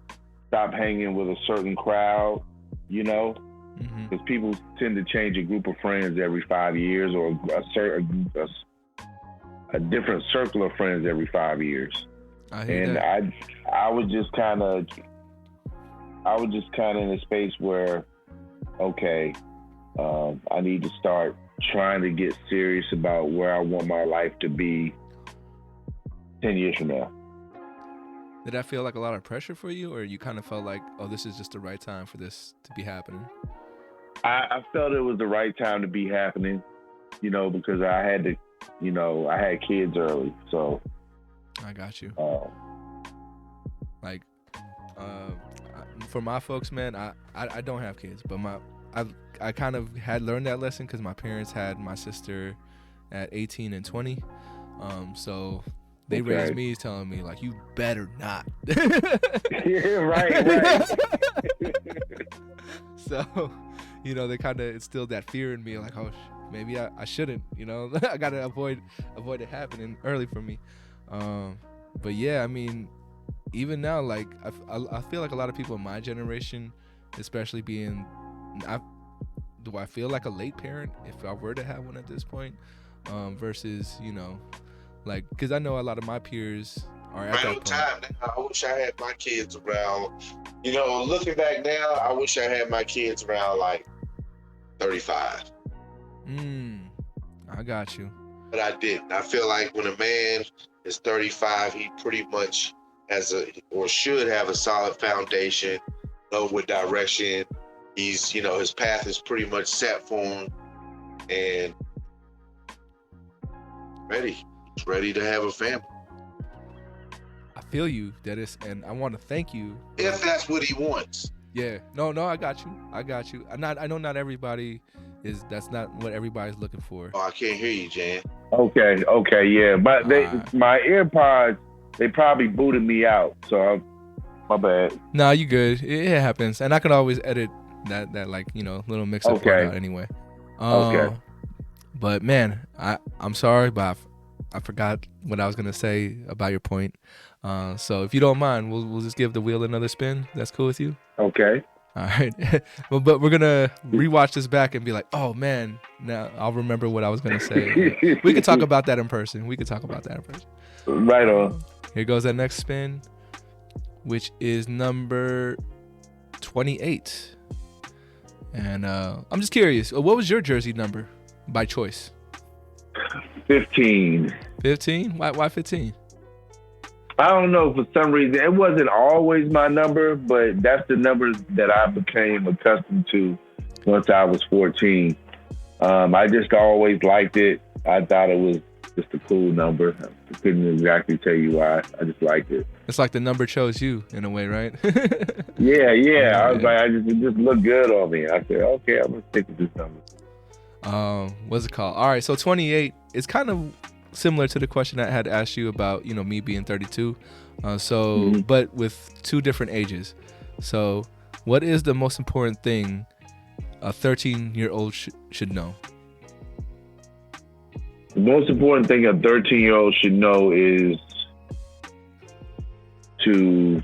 C: stopped hanging with a certain crowd, you know, because people tend to change a group of friends every 5 years, or a different circle of friends every 5 years.
A: I hear that.
C: I was just kind of in a space where, okay, I need to start trying to get serious about where I want my life to be 10 years from now.
A: Did that feel like a lot of pressure for you, or you kind of felt like, oh, this is just the right time for this to be happening?
C: I felt it was the right time to be happening, you know, because I had to, you know, I had kids early, so.
A: I got you. For my folks, man, I don't have kids, but I kind of had learned that lesson because my parents had my sister at 18 and 20, so they raised me telling me, like, you better not.
C: Yeah, right.
A: So, you know, they kind of instilled that fear in me, like, oh, maybe I shouldn't, you know. I gotta avoid it happening early for me. But yeah, I mean, even now, like, I feel like a lot of people in my generation, especially do I feel like a late parent if I were to have one at this point, versus, you know, like, because I know a lot of my peers are at that point.
B: Time now, I wish I had my kids around, you know, looking back now, I wish I had my kids around like 35.
A: I got you.
B: But I didn't. I feel like when a man is 35, he pretty much should have a solid foundation, know what direction he's, you know, his path is pretty much set for him, and he's ready to have a family.
A: I feel you, Dennis, and I want to thank you.
B: If that's what he wants.
A: Yeah. No, I got you. I know not everybody that's not what everybody's looking for.
B: Oh, I can't hear you, Jan.
C: Okay, yeah. But my AirPods, they probably booted me out, so my bad.
A: No, you good. It happens. And I could always edit that like, you know, little mix-up part out anyway.
C: Okay.
A: But man, I'm sorry, but I forgot what I was going to say about your point. So if you don't mind, we'll just give the wheel another spin. That's cool with you?
C: Okay.
A: All right. Well, but we're going to rewatch this back and be like, oh, man, now I'll remember what I was going to say. We could talk about that in person. Right
C: on.
A: Here goes that next spin, which is number 28. And I'm just curious, what was your jersey number by choice?
C: 15.
A: 15? Why 15?
C: I don't know, for some reason. It wasn't always my number, but that's the number that I became accustomed to once I was 14. I just always liked it. I thought it was just a cool number. I couldn't exactly tell you why. I just liked it.
A: It's like the number chose you in a way, right?
C: Yeah. I was like, it just looked good on me. I said, okay, I'm going to stick with this number.
A: What's it called? All right, so 28 is kind of similar to the question I had asked you about, you know, me being 32. But with two different ages. So what is the most important thing a 13-year-old should know?
C: The most important thing a 13-year-old should know is to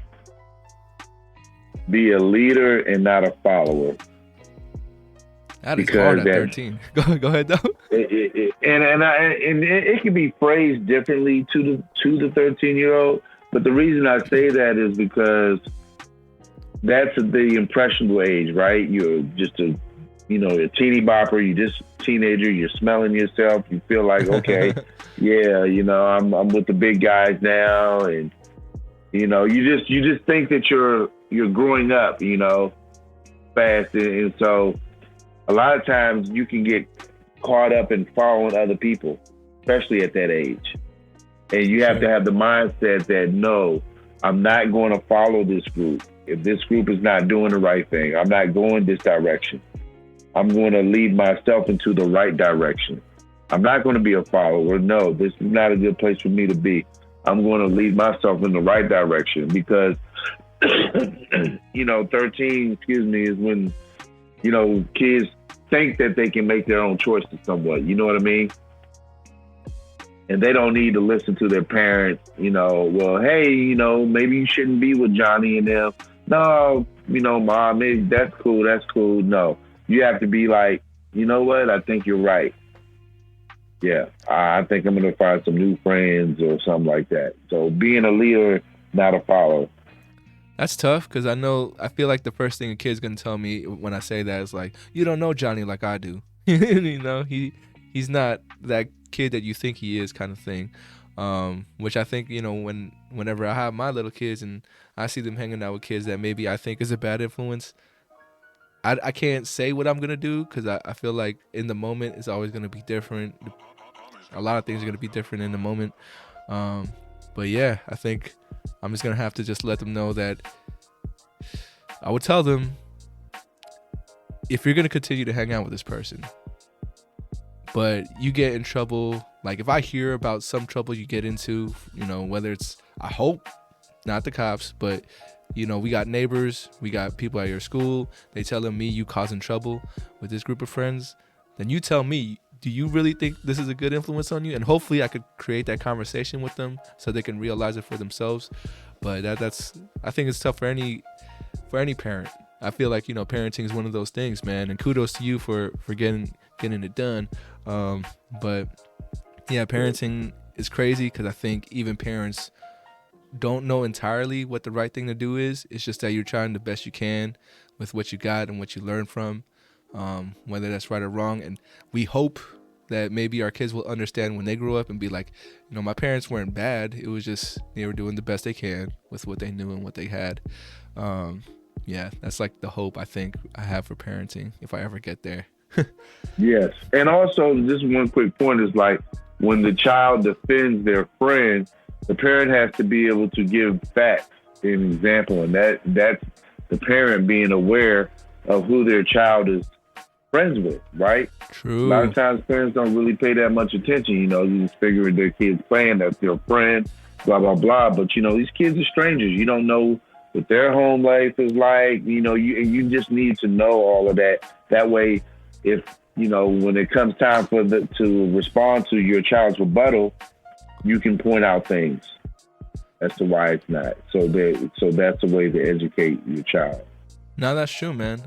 C: be a leader and not a follower.
A: That is hard at 13. Go ahead, though.
C: And it can be phrased differently to the 13-year-old. But the reason I say that is because that's the impressionable age, right? You're just a teeny bopper. You're just a teenager. You're smelling yourself. You feel like, okay, yeah, I'm with the big guys now, and you just think that you're growing up, fast, and so a lot of times you can get caught up in following other people, especially at that age. And you have to have the mindset that, no, I'm not going to follow this group. If this group is not doing the right thing, I'm not going this direction. I'm going to lead myself into the right direction. I'm not going to be a follower. No, this is not a good place for me to be. I'm going to lead myself in the right direction because, 13, is when, kids think that they can make their own choices somewhat. You know what I mean? And they don't need to listen to their parents, well, hey, maybe you shouldn't be with Johnny and them. No, Mom, maybe that's cool. No, you have to be like, you know what? I think you're right. Yeah, I think I'm going to find some new friends or something like that. So being a leader, not a follower.
A: That's tough because I feel like the first thing a kid's going to tell me when I say that is like, you don't know Johnny like I do. He's not that kid that you think he is kind of thing. Which I think, whenever I have my little kids and I see them hanging out with kids that maybe I think is a bad influence, I can't say what I'm going to do because I feel like in the moment it's always going to be different. A lot of things are going to be different in the moment. But yeah, I think I'm just going to have to just let them know that I would tell them, if you're going to continue to hang out with this person, but you get in trouble, like if I hear about some trouble you get into, whether it's, I hope not the cops, but we got neighbors, we got people at your school, they telling me you causing trouble with this group of friends, then you tell me, do you really think this is a good influence on you? And hopefully I could create that conversation with them so they can realize it for themselves. But I think it's tough for any parent. I feel like, parenting is one of those things, man. And kudos to you for getting it done. But yeah, parenting is crazy because I think even parents don't know entirely what the right thing to do is. It's just that you're trying the best you can with what you got and what you learn from, whether that's right or wrong. And we hope that maybe our kids will understand when they grow up and be like, my parents weren't bad. It was just they were doing the best they can with what they knew and what they had. Yeah, that's like the hope I think I have for parenting if I ever get there.
C: Yes. And also, just one quick point is like when the child defends their friend, the parent has to be able to give facts and example. And that's the parent being aware of who their child is friends with, right?
A: True.
C: A lot of times parents don't really pay that much attention. You just figure their kid's playing, that's their friend, blah, blah, blah. But, these kids are strangers. You don't know what their home life is like. You just need to know all of that. That way, if, when it comes time to respond to your child's rebuttal, you can point out things as to why it's not. So that's a way to educate your child.
A: No, that's true, man.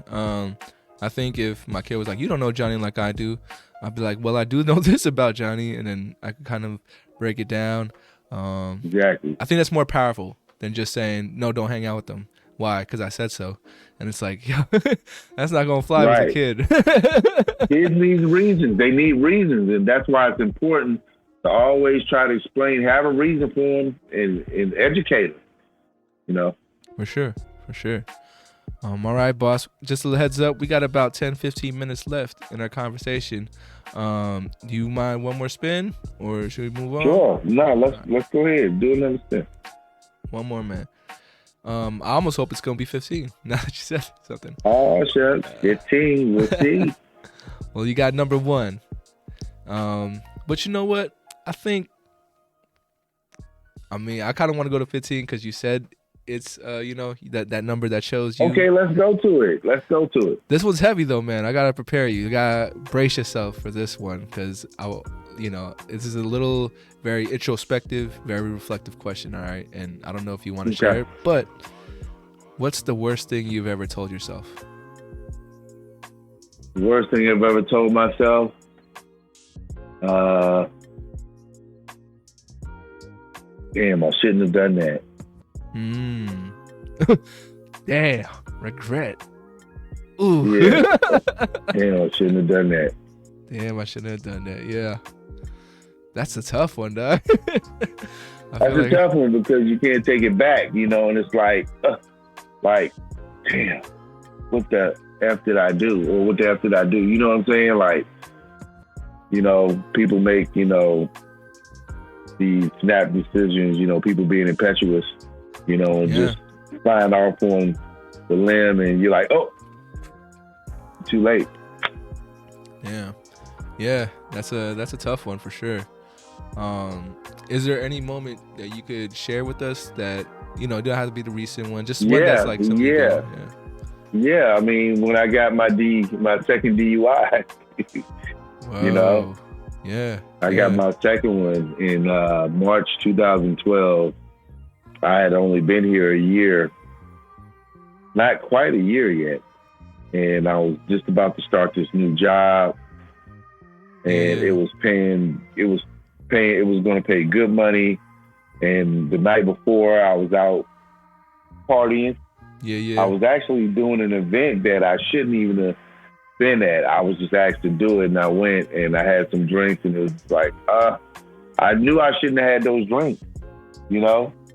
A: I think if my kid was like, you don't know Johnny like I do, I'd be like, well, I do know this about Johnny, and then I could kind of break it down.
C: Exactly.
A: I think that's more powerful than just saying, no, don't hang out with them. Why? Because I said so. And it's like, yo, that's not going to fly with a kid.
C: Kids need reasons. They need reasons. And that's why it's important to always try to explain, have a reason for them and educate them,
A: For sure. All right, boss. Just a heads up, we got about 10, 15 minutes left in our conversation. Do you mind one more spin, or should we move on?
C: Sure. No, let's go ahead. Do another spin.
A: One more, man. I almost hope it's gonna be 15. Now that you said something.
C: Oh, sure. 15. We'll see.
A: Well, you got number 1. But you know what? I kind of want to go to 15 because you said it's that number that shows you.
C: Okay, let's go to it.
A: This one's heavy though, man. I gotta prepare you. You gotta brace yourself for this one because this is a little very introspective, very reflective question. All right, and I don't know if you want to share it, but what's the worst thing you've ever told yourself?
C: The worst thing I've ever told myself. Damn, I shouldn't have done that.
A: Damn, regret. Ooh.
C: Yeah. Damn, I shouldn't have done that.
A: Damn, I shouldn't have done that. Yeah. That's a tough one, dog.
C: That's a tough one because you can't take it back, and it's like, damn, what the F did I do? Or what the F did I do? You know what I'm saying? Like, people make, these snap decisions, people being impetuous, and just flying off on the limb and you're like, oh, too late.
A: Yeah, that's a tough one for sure. Is there any moment that you could share with us that, it don't have to be the recent one, just one that's like something good?
C: Yeah. I mean, when I got my second DUI,
A: Whoa.
C: I got my second one in March 2012. I had only been here a year, not quite a year yet, and I was just about to start this new job, and it was going to pay good money. And the night before, I was out partying. I was actually doing an event that I shouldn't even have been at. I was just asked to do it, and I went, and I had some drinks, and it was like, I knew I shouldn't have had those drinks,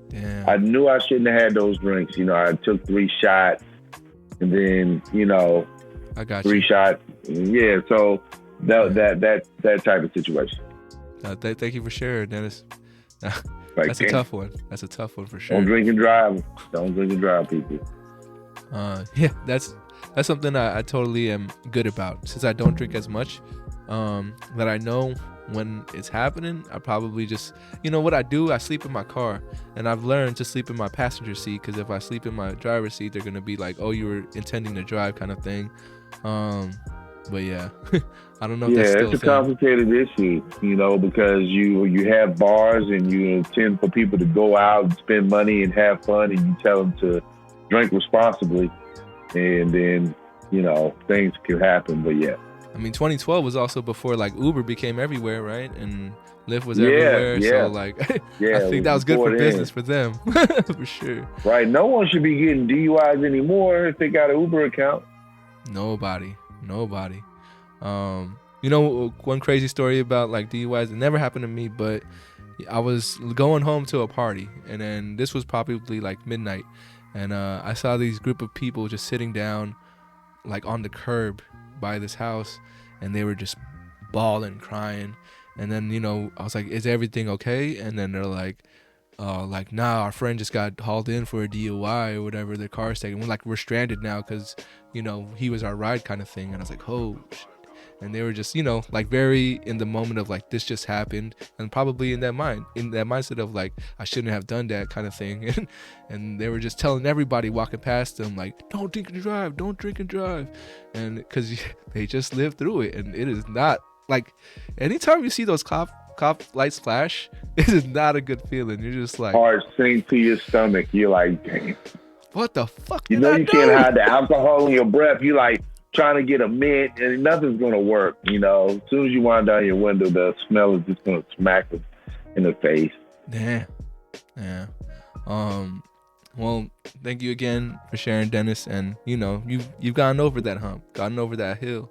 A: Damn.
C: I knew I shouldn't have had those drinks. I took 3 shots, and then,
A: I got
C: 3 shots. Yeah, so that type of situation.
A: Thank you for sharing, Dennis. That's a tough one. That's a tough one for sure.
C: Don't drink and drive. Don't drink and drive, people.
A: Yeah, that's something I totally am good about. Since I don't drink as much, that I know when it's happening, I probably just, what I do, I sleep in my car, and I've learned to sleep in my passenger seat, because if I sleep in my driver's seat, they're gonna be like, oh, you were intending to drive, kind of thing. But yeah, I don't know if that's still
C: it's a complicated issue, because you have bars and you intend for people to go out and spend money and have fun, and you tell them to drink responsibly, and then, things can happen. But yeah.
A: I mean, 2012 was also before like Uber became everywhere, right? And Lyft was everywhere. So like, I think that was good for business for them, for sure.
C: Right. No one should be getting DUIs anymore if they got an Uber account.
A: Nobody. One crazy story about like DUIs, it never happened to me, but I was going home to a party, and then this was probably like midnight, and I saw these group of people just sitting down like on the curb by this house, and they were just bawling, crying. And then, I was like, is everything okay? And then they're like, nah, our friend just got hauled in for a DUI or whatever. Their car's taken. We're stranded now because, he was our ride, kind of thing. And I was like, oh, and they were just, like very in the moment of like, this just happened, and probably in that mindset of like, I shouldn't have done that, kind of thing. And they were just telling everybody walking past them, like, don't drink and drive. And because they just lived through it, and it is not like, anytime you see those cop lights flash, it is not a good feeling. You're just like,
C: heart sink to your stomach. You're like, dang,
A: what the fuck?
C: You can't hide the alcohol in your breath. You like trying to get a mint, and nothing's gonna work. As soon as you wind down your window, the smell is just gonna smack them in the face.
A: Yeah. Well, thank you again for sharing, Dennis. And you've gotten over that hump, gotten over that hill.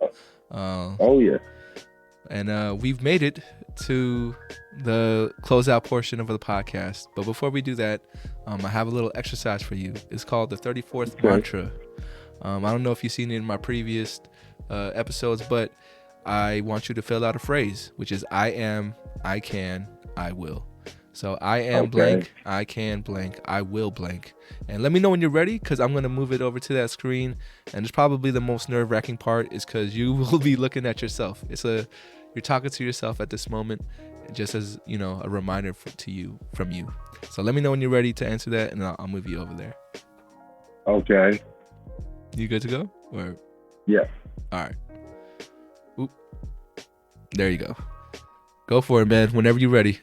C: Oh yeah.
A: And we've made it to the closeout portion of the podcast. But before we do that, I have a little exercise for you. It's called the 34th mantra. I don't know if you've seen it in my previous episodes, but I want you to fill out a phrase, which is I am, I can, I will. So I am blank, I can blank, I will blank. And let me know when you're ready, because I'm going to move it over to that screen. And it's probably the most nerve-wracking part, is because you will be looking at yourself. You're talking to yourself at this moment, just as, a reminder from you. So let me know when you're ready to answer that, and I'll move you over there.
C: Okay.
A: You good to go? Or
C: yeah.
A: All right. Oop. There you go. Go for it, man. Whenever you're ready.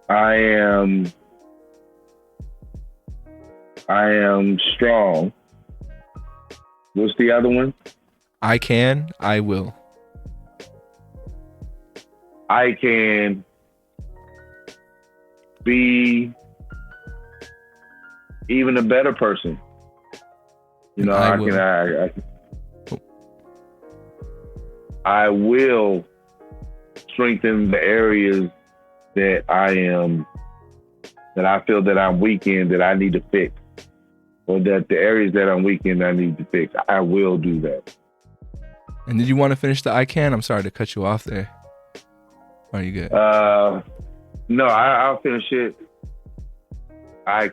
C: I am strong. What's the other one?
A: I can, I will.
C: I can be even a better person. I will strengthen the areas that I feel that I'm weak in, that I need to fix, or that the areas that I'm weak in, I need to fix. I will do that.
A: And did you want to finish the I can? I'm sorry to cut you off there. Are you good?
C: No, I'll finish it. I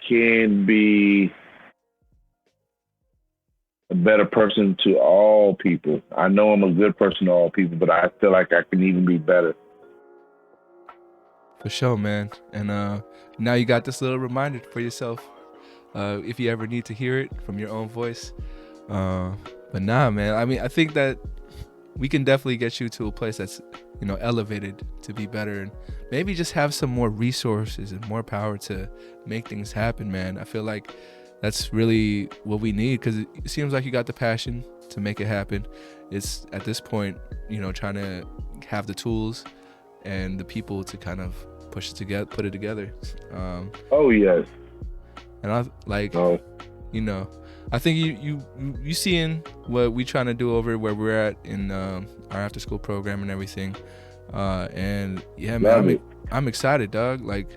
C: can be better person to all people. I know I'm a good person to all people, but I feel like I can even be better.
A: For sure, man. And now you got this little reminder for yourself, if you ever need to hear it from your own voice. But nah, man. I mean, I think that we can definitely get you to a place that's, you know, elevated to be better, and maybe just have some more resources and more power to make things happen, man. I feel like that's really what we need, because it seems like you got the passion to make it happen. It's at this point, you know, trying to have the tools and the people to kind of push it together, put it together.
C: Oh yes.
A: And I like, you know, I think you seeing what we trying to do over where we're at in our after school program and everything. And yeah, man, I'm excited, dog. Like,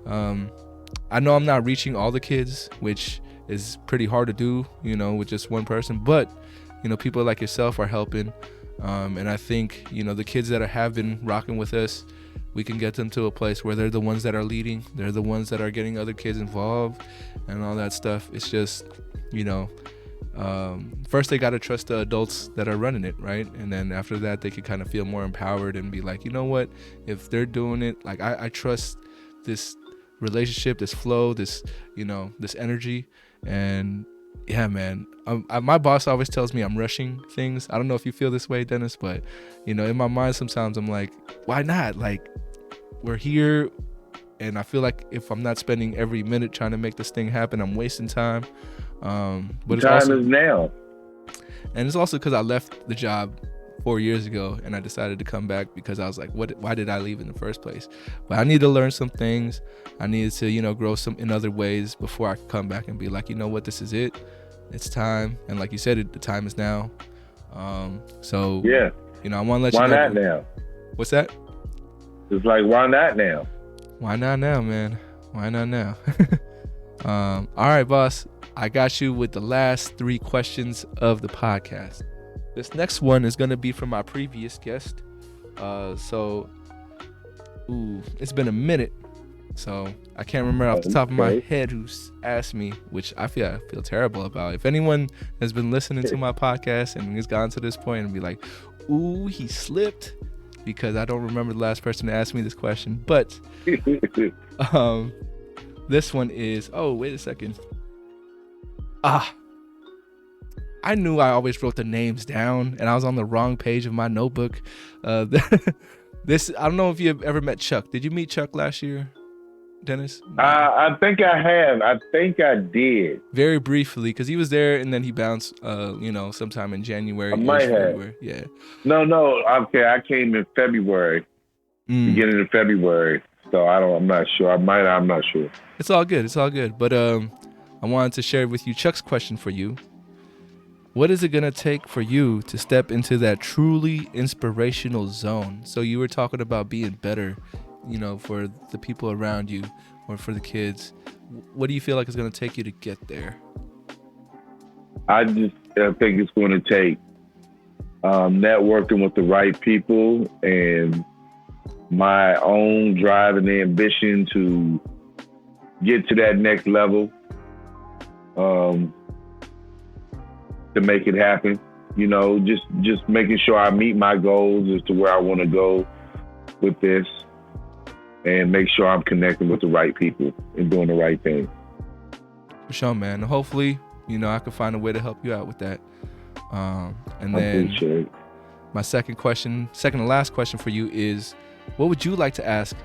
A: I know I'm not reaching all the kids, which is pretty hard to do, you know, with just one person, but you know, people like yourself are helping. And I think, you know, the kids that have been rocking with us, we can get them to a place where they're the ones that are leading. They're the ones that are getting other kids involved and all that stuff. It's just, you know, first they got to trust the adults that are running it, right? And then after that, they can kind of feel more empowered and be like, you know what, if they're doing it, like I trust this relationship, this flow, this, you know, this energy. And yeah, man, my boss always tells me I'm rushing things. I don't know if you feel this way, Dennis, but you know, in my mind sometimes I'm like, why not? Like, we're here, and I feel like if I'm not spending every minute trying to make this thing happen, I'm wasting time. But it's
C: time
A: also,
C: is now.
A: And it's also because I left the job 4 years ago, and I decided to come back because I was like, why did I leave in the first place? But I need to learn some things. I needed to, you know, grow some in other ways before I could come back and be like, you know what, this is it. It's time. And like you said, the time is now. So
C: yeah,
A: you know, I want to let you know.
C: Why not now?
A: What's that?
C: It's like, why not now?
A: Why not now, man? Why not now? All right, boss. I got you with the last 3 questions of the podcast. This next one is going to be from my previous guest. It's been a minute, so I can't remember off the top of my head who's asked me, which I feel terrible about. If anyone has been listening to my podcast and has gotten to this point and be like, ooh, he slipped, because I don't remember the last person to ask me this question. But this one is, oh, wait a second. I knew I always wrote the names down, and I was on the wrong page of my notebook. I don't know if you've ever met Chuck. Did you meet Chuck last year, Dennis?
C: I think I have. I think I did.
A: Very briefly, because he was there, and then he bounced, you know, sometime in January.
C: I might have.
A: February. Yeah.
C: No. Okay, I came in February, beginning of February. So I'm not sure. I'm not sure.
A: It's all good. But I wanted to share with you Chuck's question for you. What is it going to take for you to step into that truly inspirational zone? So you were talking about being better, you know, for the people around you or for the kids. What do you feel like is going to take you to get there?
C: I think it's going to take networking with the right people and my own drive and ambition to get to that next level. To make it happen, you know, just making sure I meet my goals as to where I want to go with this, and make sure I'm connecting with the right people and doing the right thing.
A: For sure, man. Hopefully, you know, I can find a way to help you out with that. And then my second and last question for you is, what would you like to ask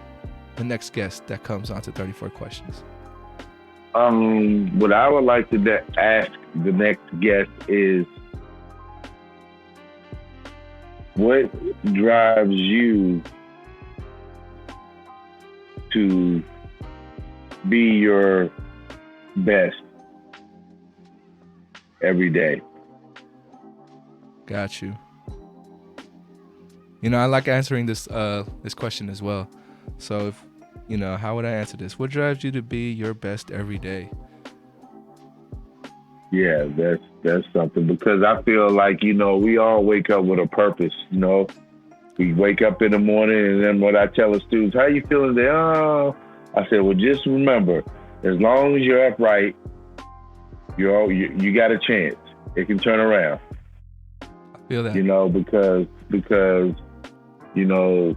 A: the next guest that comes on to 34 Questions?
C: What I would like to ask the next guest is, what drives you to be your best every day?
A: Got you. You know, I like answering this question as well. So if, you know, how would I answer this? What drives you to be your best every day?
C: Yeah, that's something, because I feel like, you know, we all wake up with a purpose, you know. We wake up in the morning, and then what I tell the students, how you feeling today? Oh, I said, well, just remember, as long as you're upright, you got a chance. It can turn around.
A: I feel that.
C: You know, because you know,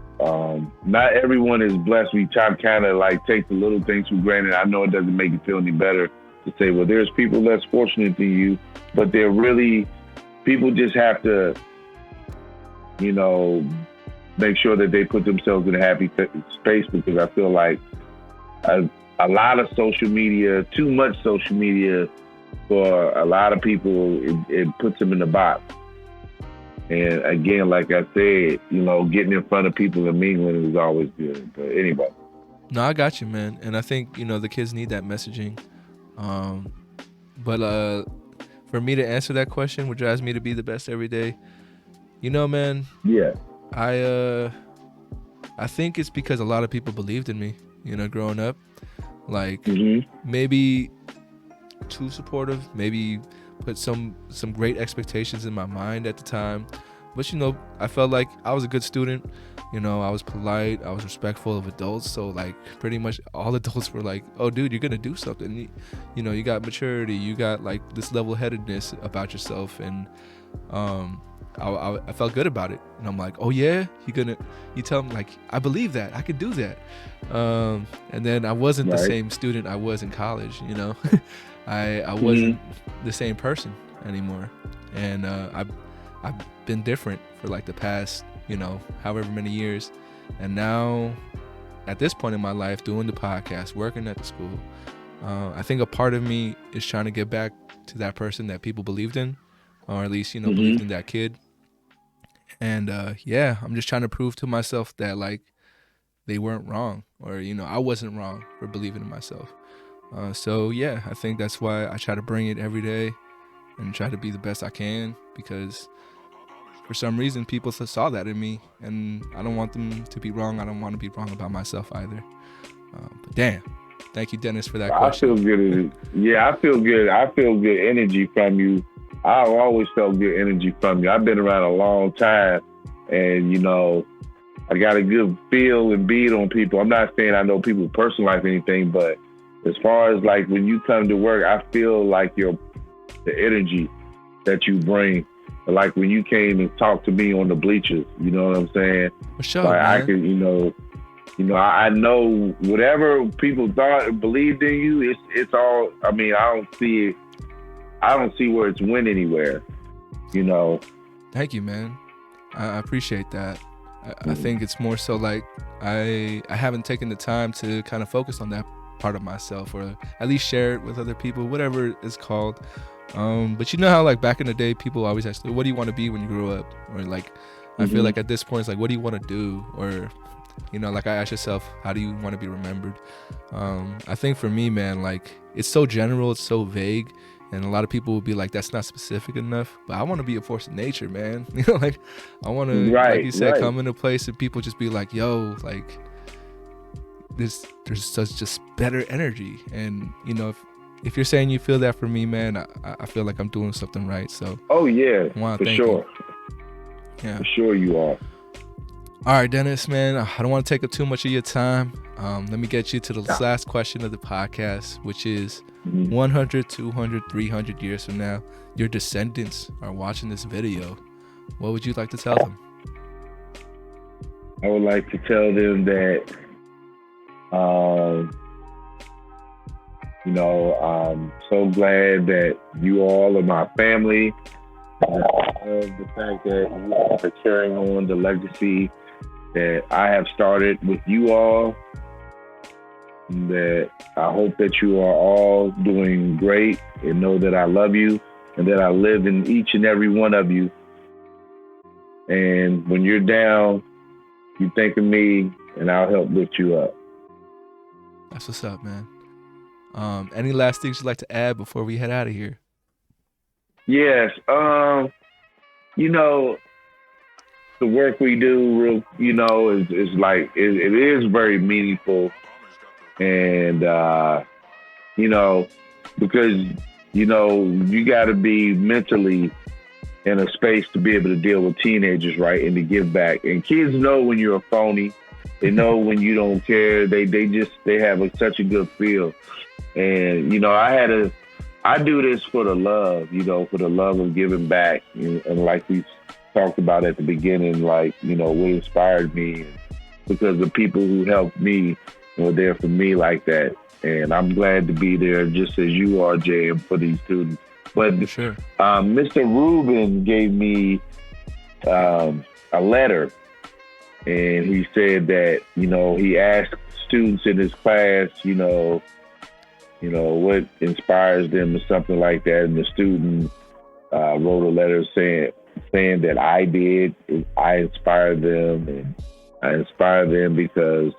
C: not everyone is blessed. We try to kind of like take the little things for granted. I know it doesn't make you feel any better to say, well, there's people less fortunate than you, but they're really, people just have to, you know, make sure that they put themselves in a happy space, because I feel like a lot of social media, too much social media for a lot of people, it puts them in the box. And again, like I said, you know, getting in front of people and mingling is always good. But anyway.
A: No, I got you, man. And I think, you know, the kids need that messaging. But for me to answer that question, what drives me to be the best every day, you know, man.
C: Yeah.
A: I think it's because a lot of people believed in me, you know, growing up. Like maybe too supportive, maybe put some great expectations in my mind at the time. But, you know, I felt like I was a good student. You know, I was polite, I was respectful of adults. So, like, pretty much all adults were like, oh, dude, you're going to do something. You know, you got maturity, you got, like, this level-headedness about yourself. And I felt good about it. And I'm like, oh, yeah? You tell me, like, I believe that. I could do that. And then I wasn't the same student I was in college, you know. I wasn't the same person anymore. And I've been different for like the past, you know, however many years. And now at this point in my life, doing the podcast, working at the school, I think a part of me is trying to get back to that person that people believed in, or at least, you know, believed in that kid. And yeah, I'm just trying to prove to myself that like they weren't wrong, or, you know, I wasn't wrong for believing in myself. So yeah, I think that's why I try to bring it every day and try to be the best I can, because for some reason people saw that in me, and I don't want them to be wrong. I don't want to be wrong about myself either. But damn, thank you, Dennis, for that question.
C: I feel good. Yeah, I feel good. I feel good energy from you. I've always felt good energy from you. I've been around a long time, and, you know, I got a good feel and beat on people. I'm not saying I know people's personal life or anything, but as far as like when you come to work, I feel like the energy that you bring. Like when you came and talked to me on the bleachers, you know what I'm saying?
A: For sure,
C: like
A: man.
C: I can, you know, I know whatever people thought and believed in you, it's all. I mean, I don't see where it's went anywhere, you know.
A: Thank you, man. I appreciate that. I think it's more so like I haven't taken the time to kind of focus on that part of myself, or at least share it with other people, whatever it's called. But you know how like back in the day, people always ask, what do you want to be when you grow up? Or like, I feel like at this point, it's like, what do you want to do? Or, you know, like I ask yourself, how do you want to be remembered? I think for me, man, like it's so general, it's so vague. And a lot of people will be like, that's not specific enough. But I want to be a force of nature, man. You know, like I want to, like you said, come into a place and people just be like, yo, like there's such just better energy. And, you know, if you're saying you feel that for me, man, I feel like I'm doing something right. So,
C: oh yeah, for sure.
A: Yeah,
C: for sure you are.
A: All right, Dennis, man, I don't want to take up too much of your time. Let me get you to the last question of the podcast, which is 100, 200, 300 years from now, your descendants are watching this video. What would you like to tell them?
C: I would like to tell them that, you know, I'm so glad that you all are my family. I love the fact that you all are carrying on the legacy that I have started with you all. That I hope that you are all doing great, and know that I love you and that I live in each and every one of you. And when you're down, you think of me and I'll help lift you up.
A: That's what's up, man. Any last things you'd like to add before we head out of here?
C: Yes. You know, the work we do, you know, is like, it is very meaningful. And, you know, because, you know, you got to be mentally in a space to be able to deal with teenagers, right, and to give back. And kids know when you're a phony. They know when you don't care. They have such a good feel. And, you know, I I do this for the love, for the love of giving back. And like we talked about at the beginning, like, what inspired me, because the people who helped me were there for me like that. And I'm glad to be there just as you are, JM, for these students. But
A: sure.
C: Mr. Rubin gave me a letter, and he said that, he asked students in his class, what inspires them or something like that. And the student wrote a letter saying that I inspired them, and I inspire them because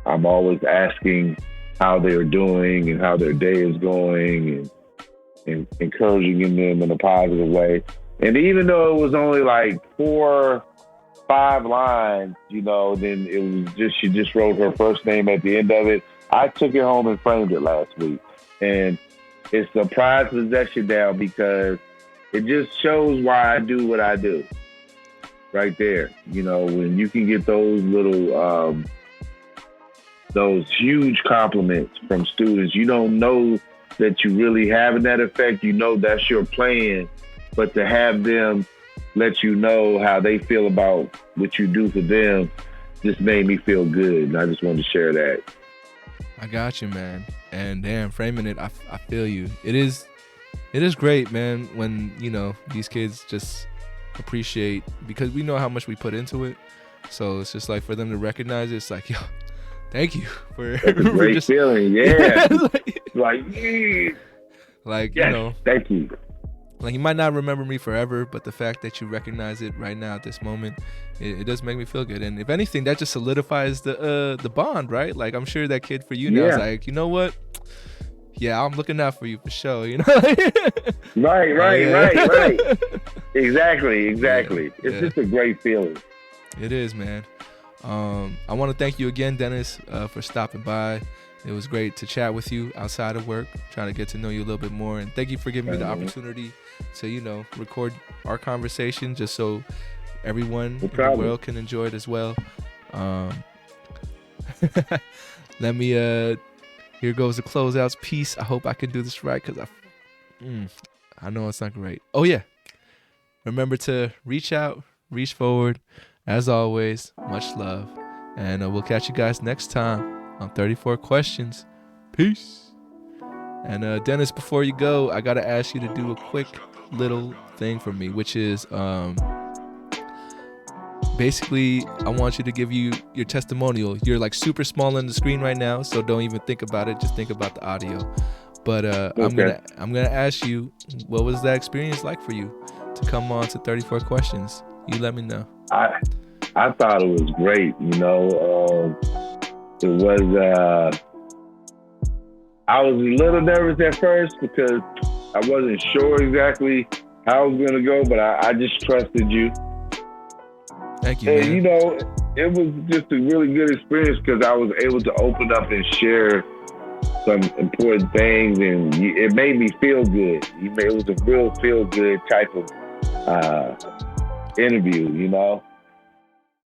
C: I'm always asking how they're doing and how their day is going, and encouraging them in a positive way. And even though it was only like 4-5 lines, then it was she just wrote her first name at the end of it. I took it home and framed it last week. And it's a prized possession now because it just shows why I do what I do. Right there. When you can get those little, those huge compliments from students, you don't know that you really having that effect. That's your plan. But to have them let you know how they feel about what you do for them just made me feel good. And I just wanted to share that.
A: I got you, man. And damn, framing it, I feel you. It is great, man, when, these kids just appreciate, because we know how much we put into it. So it's just like for them to recognize it, it's like, yo, thank you for
C: That's a great feeling. Yeah.
A: like,
C: yes, thank you.
A: Like, you might not remember me forever, but the fact that you recognize it right now at this moment, it does make me feel good. And if anything, that just solidifies the bond, right? Like, I'm sure that kid for you now is like, you know what? Yeah, I'm looking out for you for sure,
C: Right. Exactly.
A: Yeah.
C: It's just a great feeling.
A: It is, man. I want to thank you again, Dennis, for stopping by. It was great to chat with you outside of work, trying to get to know you a little bit more. And thank you for giving me the opportunity to, record our conversation just so everyone in the world can enjoy it as well. Let me, here goes the closeouts piece. I hope I can do this right because I know it's not great. Oh, yeah. Remember to reach out, reach forward. As always, much love. And we'll catch you guys next time on 34 Questions. Peace. And Dennis, before you go, I got to ask you to do a quick little thing for me, which is basically I want you to give you your testimonial. You're like super small on the screen right now, so don't even think about it. Just think about the audio. But okay. I'm gonna ask you, what was that experience like for you to come on to 34 Questions? You let me know.
C: I thought it was great. It was. I was a little nervous at first because I wasn't sure exactly how it was gonna go, but I just trusted you.
A: Thank you,
C: and
A: man.
C: It was just a really good experience because I was able to open up and share some important things, and it made me feel good. It was a real feel good type of interview,